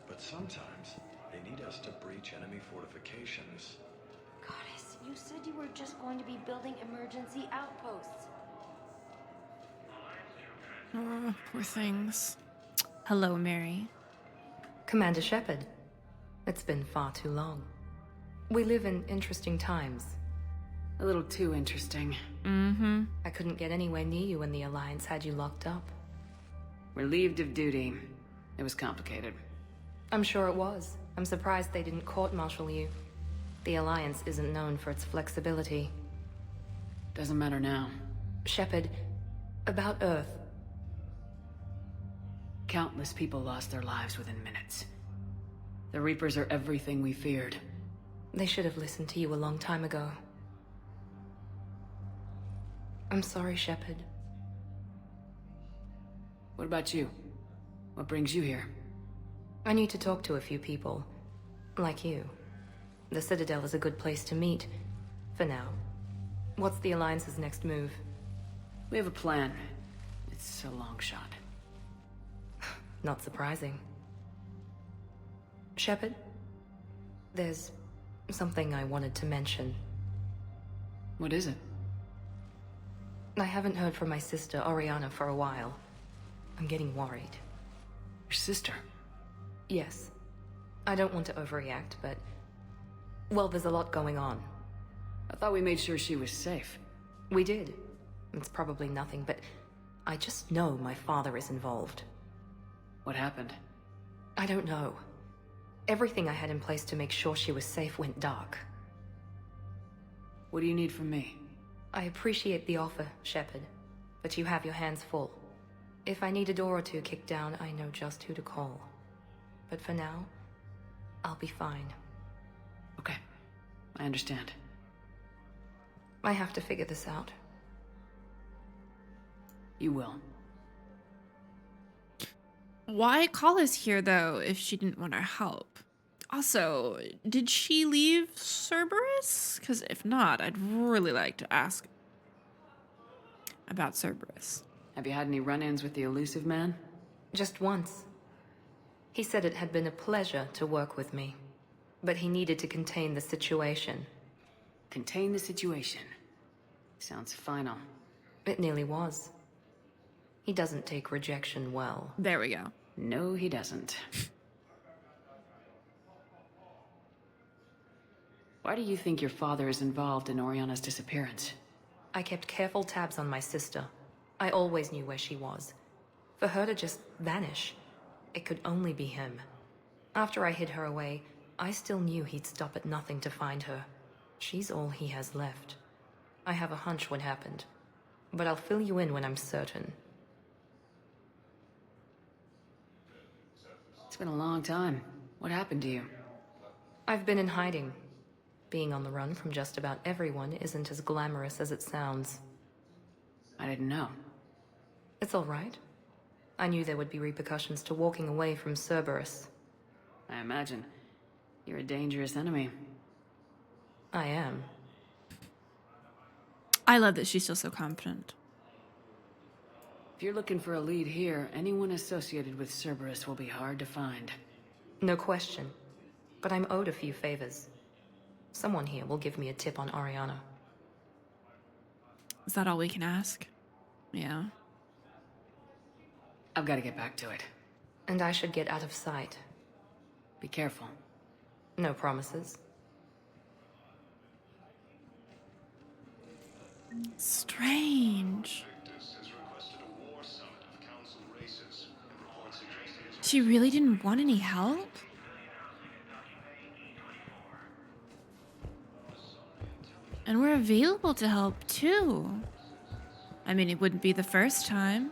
But sometimes they need us to breach enemy fortifications. Goddess, you said you were just going to be building emergency outposts. Oh, poor things. Hello, Miri. Commander Shepard. It's been far too long. We live in interesting times. A little too interesting. Mm-hmm. I couldn't get anywhere near you when the Alliance had you locked up. Relieved of duty. It was complicated. I'm sure it was. I'm surprised they didn't court-martial you. The Alliance isn't known for its flexibility. Doesn't matter now. Shepard, about Earth. Countless people lost their lives within minutes. The Reapers are everything we feared. They should have listened to you a long time ago. I'm sorry, Shepard. What about you? What brings you here? I need to talk to a few people. Like you. The Citadel is a good place to meet. For now. What's the Alliance's next move? We have a plan. It's a long shot. Not surprising. Shepard, there's Something I wanted to mention. What is it? I haven't heard from my sister, Oriana, for a while. I'm getting worried. Your sister? Yes. I don't want to overreact, but... well, there's a lot going on. I thought we made sure she was safe. We did. It's probably nothing, but I just know my father is involved. What happened? I don't know. Everything I had in place to make sure she was safe went dark. What do you need from me? I appreciate the offer, Shepard, but you have your hands full. If I need a door or two kicked down, I know just who to call. But for now, I'll be fine. Okay, I understand. I have to figure this out. You will. Why call us here, though, if she didn't want our help? Also, did she leave Cerberus? Because if not, I'd really like to ask about Cerberus. Have you had any run-ins with the elusive man? Just once. He said it had been a pleasure to work with me, but he needed to contain the situation. Contain the situation. Sounds final. It nearly was. He doesn't take rejection well. There we go. No, he doesn't. Why do you think your father is involved in Oriana's disappearance? I kept careful tabs on my sister. I always knew where she was. For her to just vanish, it could only be him. After I hid her away, I still knew he'd stop at nothing to find her. She's all he has left. I have a hunch what happened, but I'll fill you in when I'm certain. It's been a long time. What happened to you? I've been in hiding. Being on the run from just about everyone isn't as glamorous as it sounds. I didn't know. It's all right. I knew there would be repercussions to walking away from Cerberus. I imagine. You're a dangerous enemy. I am. I love that she's still so confident. If you're looking for a lead here, anyone associated with Cerberus will be hard to find. No question. But I'm owed a few favors. Someone here will give me a tip on Oriana. Is that all we can ask? Yeah. I've got to get back to it. And I should get out of sight. Be careful. No promises. Strange. She really didn't want any help? And we're available to help, too. I mean, it wouldn't be the first time.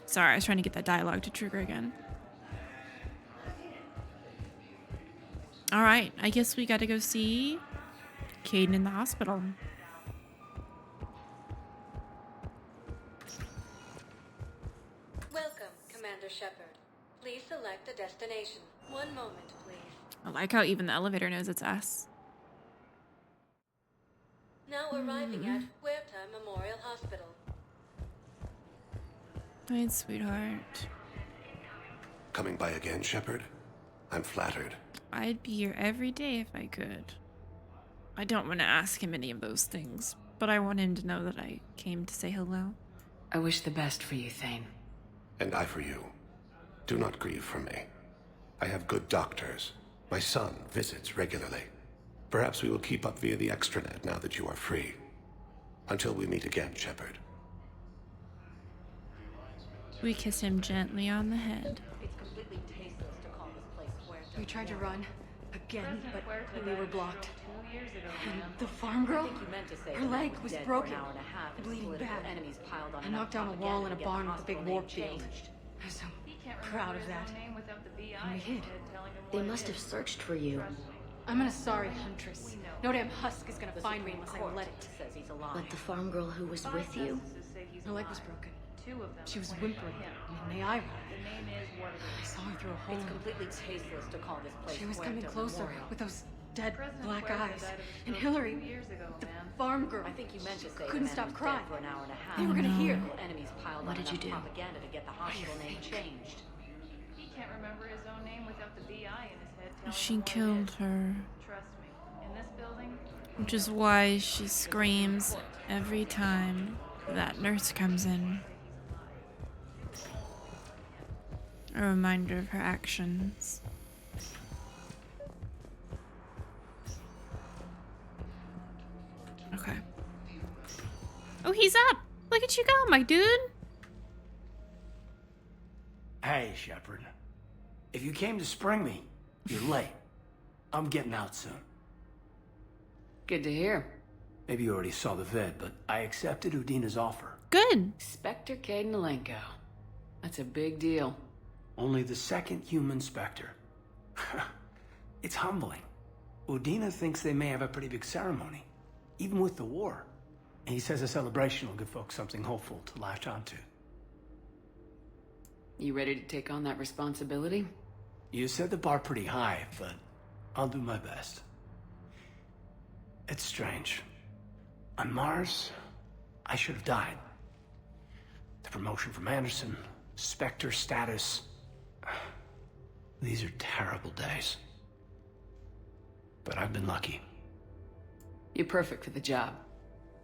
Sorry, I was trying to get that dialogue to trigger again. Alright, I guess we gotta go see Kaiden in the hospital. Welcome, Commander Shepard. Please select a destination. One moment, please. I like how even the elevator knows it's us. Now arriving at 𝒂𝒹𝒾𝒶 Memorial Hospital. Right, sweetheart. Coming by again, Shepard? I'm flattered. I'd be here every day if I could. I don't want to ask him any of those things, but I want him to know that I came to say hello. I wish the best for you, 𝒂𝒨. And I for you. Do not grieve for me. I have good doctors. My son visits regularly. Perhaps we will keep up via the extranet now that you are free. Until we meet again, Shepard. We kiss him gently on the head. We tried to run again, but we were blocked. And the farm girl, her leg was broken, bleeding bad. I knocked down a wall in a barn with a big warp field. I'm so proud of that. And we hid. They must have searched for you. I'm an Asari huntress. No damn husk is gonna find me unless I let it. But the farm girl who was with you? Her leg was broken. She was whimpering. And I saw her through a hole. It's completely tasteless to call this place. She was coming closer with those dead black eyes. And Hillary, the farm girl, I think you meant to say couldn't stop crying. For an hour and a half. They were gonna hear. Enemies piled What on did you do? propaganda to get the hospital name changed. can't remember his own name without the BI in his head telling She him what it killed is. her. Trust me, in this building, Which is why she screams every time that nurse comes in. A reminder of her actions. Okay. Oh, he's up! Look at you go, my dude! Hey, Shepard. If you came to spring me, you're late. I'm getting out soon. Good to hear. Maybe you already saw the vid, but I accepted Udina's offer. Good. 𝒸💾�𝓁. That's a big deal. Only the second human Spectre. It's humbling. Udina thinks they may have a pretty big ceremony, even with the war. And he says a celebration will give folks something hopeful to latch onto. You ready to take on that responsibility? You set the bar pretty high, but I'll do my best. It's strange. On Mars, I should have died. The promotion from Anderson, Spectre status. These are terrible days. But I've been lucky. You're perfect for the job.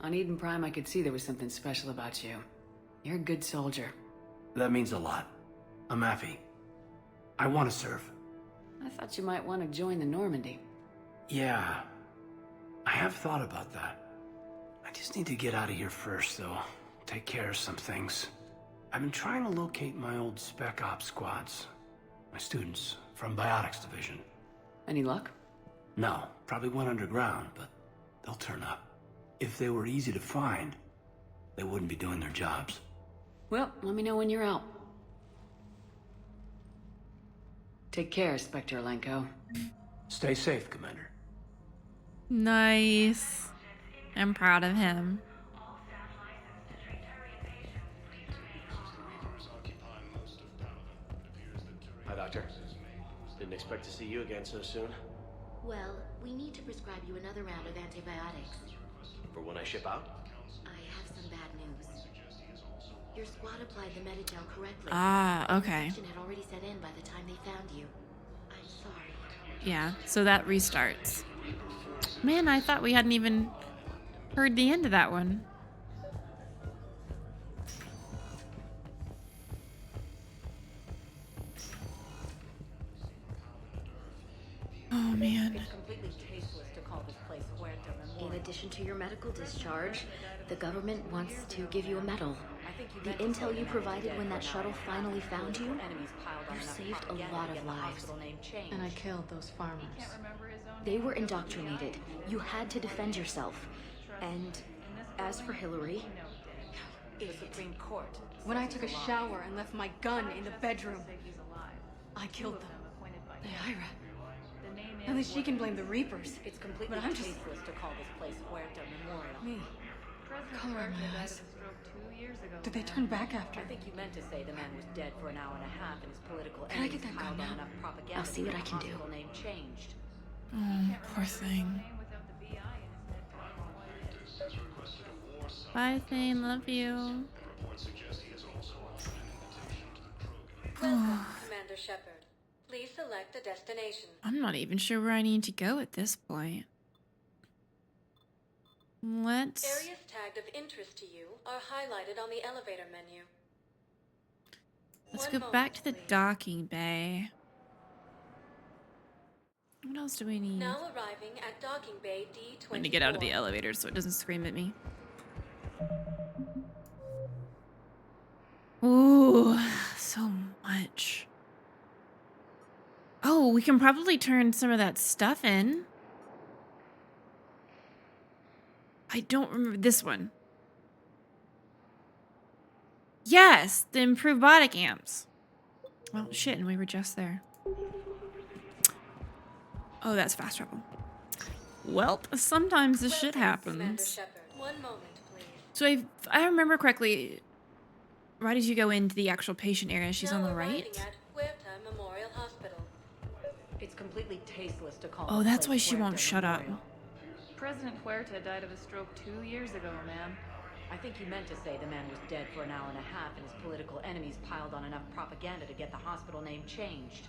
On Eden Prime, I could see there was something special about you. You're a good soldier. That means a lot. I'm happy. I want to serve. I thought you might want to join the Normandy. Yeah, I have thought about that. I just need to get out of here first, though. Take care of some things. I've been trying to locate my old Spec Ops squads. My students from Biotics Division. Any luck? No, probably went underground, but they'll turn up. If they were easy to find, they wouldn't be doing their jobs. Well, let me know when you're out. Take care, 𝒸💾�𝓁. Stay safe, Commander. Nice. I'm proud of him. Hi, Doctor. Didn't expect to see you again so soon. Well, we need to prescribe you another round of antibiotics. For when I ship out? I have some bad news. Your squad applied the Metagel correctly. Ah, okay. Infection had already set in by the time they found you. I'm sorry. Yeah, so that restarts. Man, I thought we hadn't even heard the end of that one. Oh, man. It's completely tasteless to call this place 𝒂𝒹𝒾𝒶. In addition to your medical discharge, the government wants to give you a medal. The intel you provided when that shuttle finally found you, you saved a lot of lives. And I killed those farmers. They were indoctrinated. You had to defend yourself. And as for Hillary, The Supreme Court. When I took a shower and left my gun in the bedroom, I killed them. Liara. At least she can blame the Reapers. It's completely But I'm just... tasteless to call this place 𝒂𝒹𝒾𝒶 Memorial. Me. Color in my eyes. 2 years ago. Did they turn back after? I think you meant to say the man was dead for an hour and a half and his political Can I enemies get that piled gun on now? enough propaganda. I'll see what I can do. Hospital name changed. Oh, poor thing. Bye, Thane. Love you. Welcome, Commander Shepard. Please select a destination. I'm not even sure where I need to go at this point. Let's... Areas tagged of interest to you are highlighted on the elevator menu. Let's One go back to the moment, please. docking bay. What else do we need? Now arriving at docking bay D24. I'm gonna get out of the elevator so it doesn't scream at me. Ooh, so much. Oh, we can probably turn some of that stuff in. I don't remember this one. Yes, the improved bodic amps. Well, shit, and we were just there. Oh, that's fast travel. Well, sometimes this shit happens. One moment, please. So if I remember correctly, right as you go into the actual patient area, she's on the right. At 𝒂𝒹𝒾𝒶 Memorial Hospital. It's completely tasteless to call Oh, this that's place why she won't 𝒂𝒹𝒾𝒶 shut up. President Huerta died of a stroke 2 years ago, ma'am. I think you meant to say the man was dead for an hour and a half and his political enemies piled on enough propaganda to get the hospital name changed.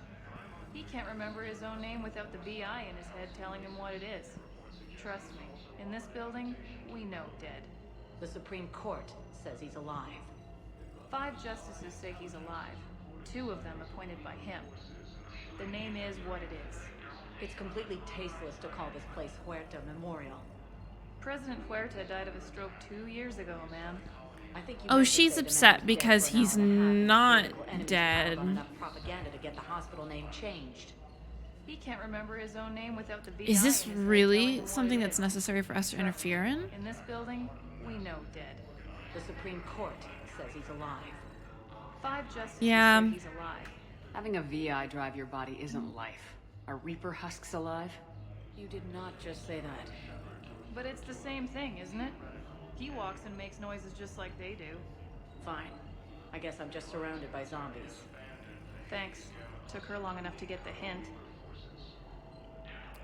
He can't remember his own name without the VI in his head telling him what it is. Trust me, in this building, we know dead. The Supreme Court says he's alive. 5 justices say he's alive. 2 of them appointed by him. The name is what it is. It's completely tasteless to call this place 𝒂𝒹𝒾𝒶 Memorial. President 𝒂𝒹𝒾𝒶 died of a stroke 2 years ago, ma'am. I think you Oh, meant to she's say the man upset was dead because for an he's hour and a half and his not political enemies dead. piled on enough propaganda to get the hospital name changed. He can't remember his own name without the VI Is this in his head telling really him what something it that's is. necessary for us to interfere in? In this building, we know dead. The Supreme Court says he's alive. 5 justices Yeah. say he's alive. Having a VI drive your body isn't life. Are Reaper husks alive? You did not just say that. But it's the same thing, isn't it? He walks and makes noises just like they do. Fine. I guess I'm just surrounded by zombies. Thanks. Took her long enough to get the hint.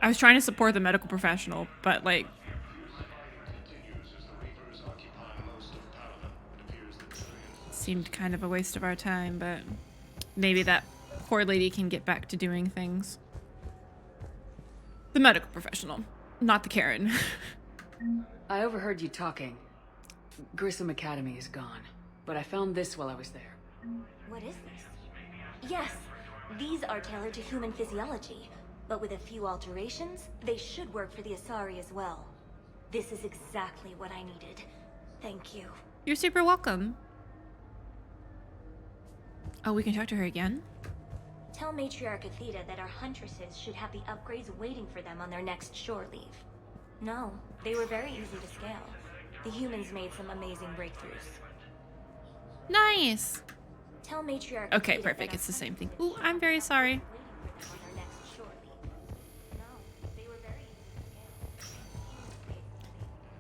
I was trying to support the medical professional, but like... seemed kind of a waste of our time, but maybe that poor lady can get back to doing things. The medical professional, not the Karen. I overheard you talking. Grissom Academy is gone, but I found this while I was there. What is this? Yes, these are tailored to human physiology, but with a few alterations, they should work for the Asari as well. This is exactly what I needed. Thank you. You're super welcome. Oh, we can talk to her again? Tell 𝒸𝒾𝒶 that our huntresses should have the upgrades waiting for them on their next shore leave. No, they were very easy to scale. The humans made some amazing breakthroughs. Nice! Tell 𝒸𝒾𝒶 Okay, perfect. It's the same thing. Ooh, I'm very sorry.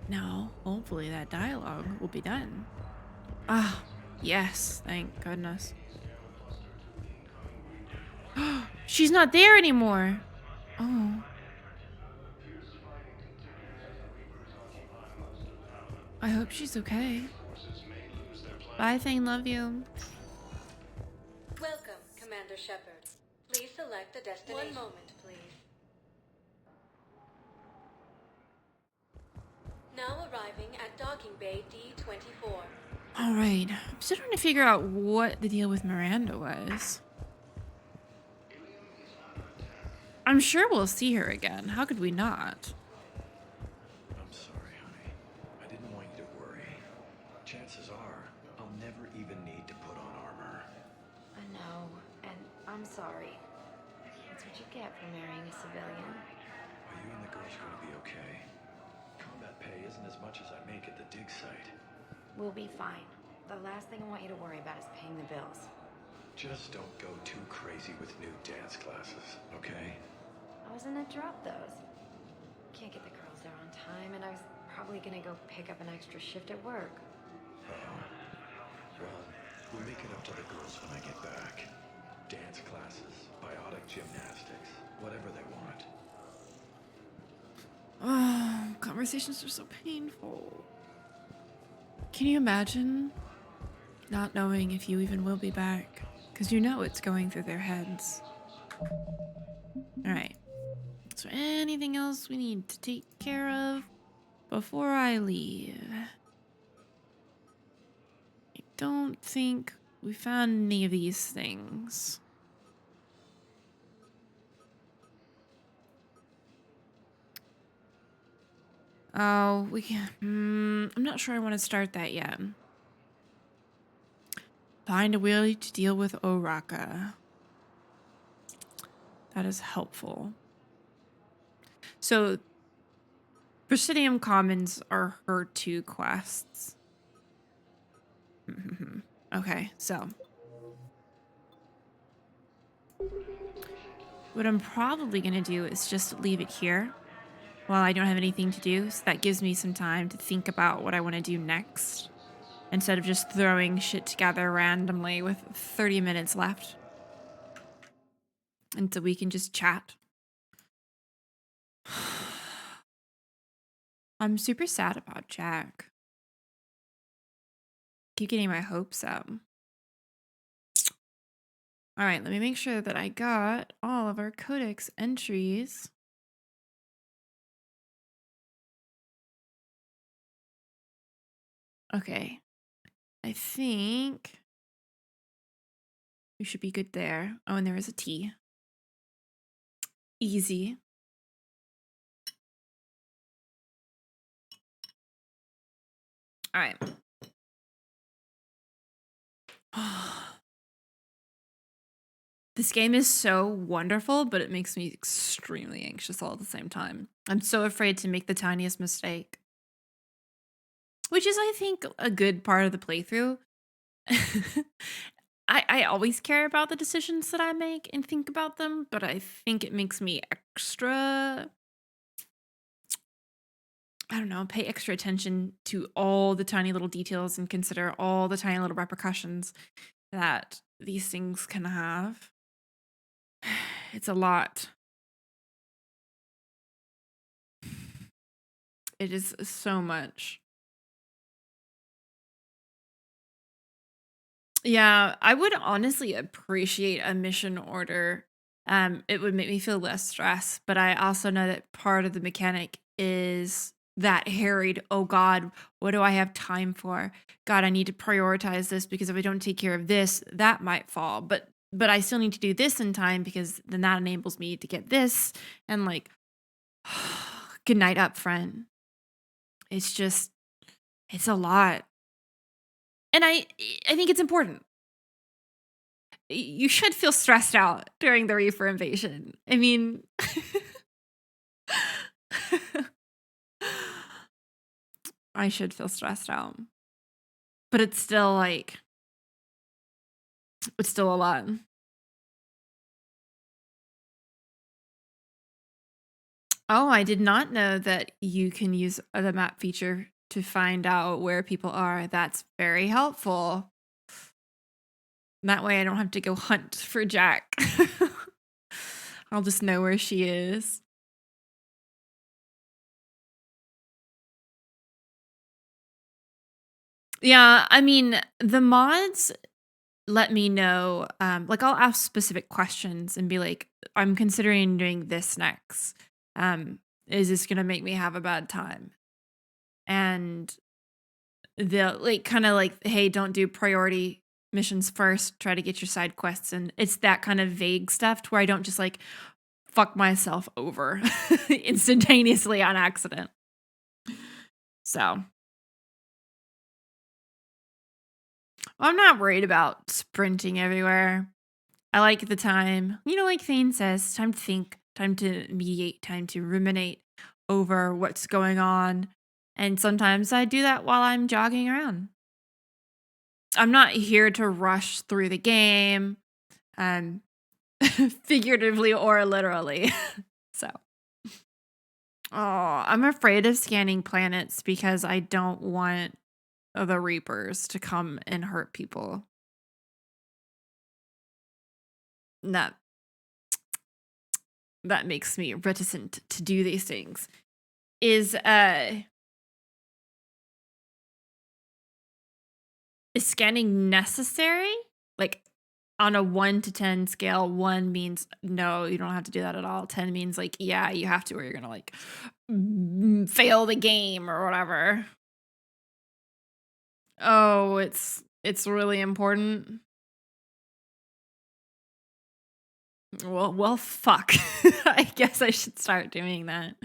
Now, hopefully that dialogue will be done. Ah, yes, thank goodness. She's not there anymore. Oh. I hope she's okay. Bye, Thane, love you. Welcome, Commander Shepard. Please select a destination. 1 moment, please. Now arriving at docking bay D24. All right, I'm still trying to figure out what the deal with Miranda was. I'm sure we'll see her again. How could we not? I'm sorry, honey. I didn't want you to worry. Chances are, I'll never even need to put on armor. I know, and I'm sorry. That's what you get for marrying a civilian. Are you and the girls going to be okay? Combat pay isn't as much as I make at the dig site. We'll be fine. The last thing I want you to worry about is paying the bills. Just don't go too crazy with new dance classes, okay? I was gonna drop those. Can't get the girls there on time, and I was probably gonna go pick up an extra shift at work. Well, we'll make it up to the girls when I get back. Dance classes, biotic gymnastics, whatever they want. Oh, conversations are so painful. Can you imagine not knowing if you even will be back? Because you know it's going through their heads. Alright. Is there anything else we need to take care of before I leave? I don't think we found any of these things. Oh, we can. I'm not sure I want to start that yet. Find a way to deal with 𝒂𝒾𝒶. That is helpful. So, Presidium Commons are her 2 quests. Okay, so. What I'm probably going to do is just leave it here while I don't have anything to do. So that gives me some time to think about what I want to do next, instead of just throwing shit together randomly with 30 minutes left. And so we can just chat. I'm super sad about Jack. keep getting my hopes up. All right, let me make sure that I got all of our Codex entries. Okay, I think we should be good there. Oh, and there is a T. Easy. All right. This game is so wonderful, but it makes me extremely anxious all at the same time. I'm so afraid to make the tiniest mistake. Which is, I think, a good part of the playthrough. I always care about the decisions that I make and think about them, but I think it makes me extra, I don't know, pay extra attention to all the tiny little details and consider all the tiny little repercussions that these things can have. It's a lot. It is so much. Yeah, I would honestly appreciate a mission order. It would make me feel less stress, but I also know that part of the mechanic is that harried, oh God, what do I have time for? God, I need to prioritize this because if I don't take care of this, that might fall. But I still need to do this in time because then that enables me to get this. And like, good night up, friend. It's just, it's a lot. And I think it's important. You should feel stressed out during the Reaper invasion. I mean, I should feel stressed out. But it's still like, it's still a lot. Oh, I did not know that you can use the map feature to find out where people are. That's very helpful. That way I don't have to go hunt for Jack. I'll just know where she is. Yeah, I mean, the mods let me know, like I'll ask specific questions and be like, I'm considering doing this next. Is this gonna make me have a bad time? And they'll like kind of like, hey, don't do priority missions first, try to get your side quests. And it's that kind of vague stuff to where I don't just like fuck myself over instantaneously on accident. So I'm not worried about sprinting everywhere. I like the time, you know, like Thane says, time to think, time to mediate, time to ruminate over what's going on. And sometimes I do that while I'm jogging around. I'm not here to rush through the game, figuratively or literally. So, I'm afraid of scanning planets because I don't want the Reapers to come and hurt people. That makes me reticent to do these things. Is scanning necessary? Like on a 1 to 10 scale, 1 means no, you don't have to do that at all. 10 means like, yeah, you have to, or you're gonna like fail the game or whatever. Oh, it's really important. Well, fuck. I guess I should start doing that.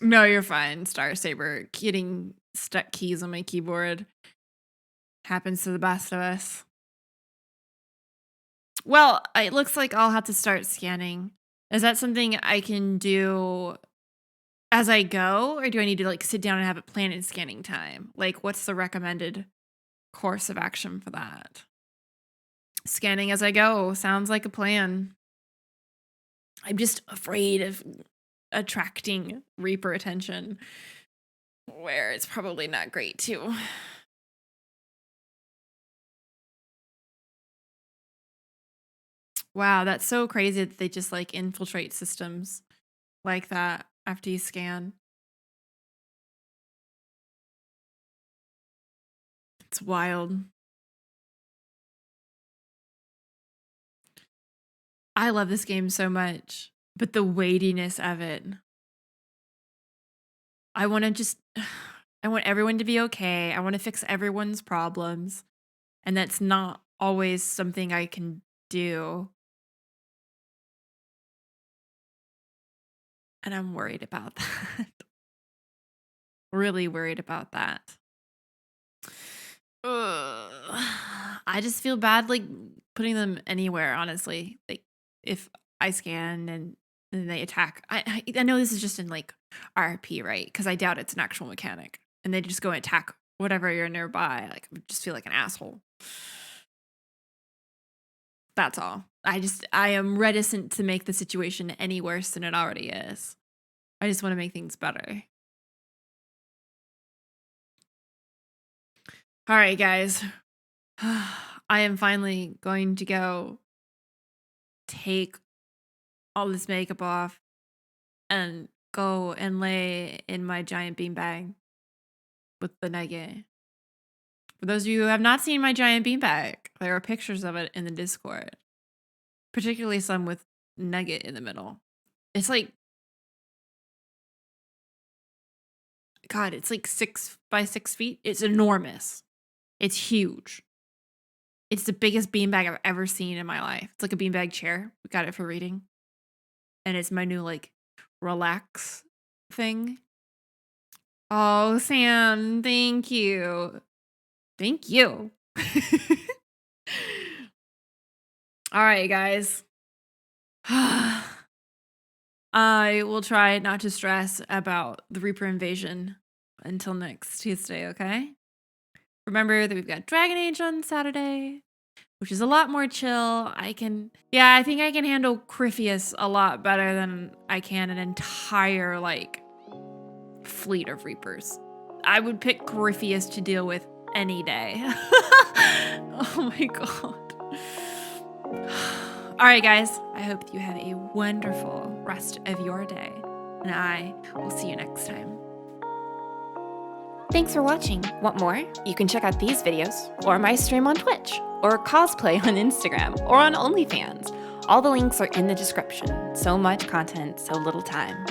No, you're fine, Star Saber. Getting stuck keys on my keyboard happens to the best of us. Well, it looks like I'll have to start scanning. Is that something I can do as I go, or do I need to like sit down and have a planet scanning time? Like, what's the recommended course of action for that? Scanning as I go sounds like a plan. I'm just afraid of attracting Reaper attention where it's probably not great too. Wow, that's so crazy that they just like infiltrate systems like that after you scan. It's wild. I love this game so much, but the weightiness of it. I want everyone to be okay. I want to fix everyone's problems. And that's not always something I can do. And I'm worried about that. Really worried about that. I just feel bad like putting them anywhere, honestly. Like if I scan and then they attack. I know this is just in like RP, right? Because I doubt it's an actual mechanic. And they just go and attack whatever you're nearby. Like I just feel like an asshole. That's all. I am reticent to make the situation any worse than it already is. I just want to make things better. All right, guys. I am finally going to go take all this makeup off and go and lay in my giant beanbag with the 𝒂𝒶𝒁. For those of you who have not seen my giant beanbag, there are pictures of it in the Discord. Particularly some with 𝒂𝒶𝒁 in the middle. It's like, God, it's like 6 by 6 feet. It's enormous. It's huge. It's the biggest beanbag I've ever seen in my life. It's like a beanbag chair. We got it for reading. And it's my new like relax thing. Oh, Sam, thank you. Thank you. All right, guys. I will try not to stress about the Reaper invasion until next Tuesday, okay? Remember that we've got Dragon Age on Saturday, which is a lot more chill. I think I can handle 𝒂𝒶𝓁 a lot better than I can an entire, like, fleet of Reapers. I would pick 𝒂𝒶𝓁 to deal with any day. Oh my god. All right, guys. I hope you have a wonderful rest of your day, and I will see you next time. Thanks for watching. Want more? You can check out these videos, or my stream on Twitch, or cosplay on Instagram, or on OnlyFans. All the links are in the description. So much content, so little time.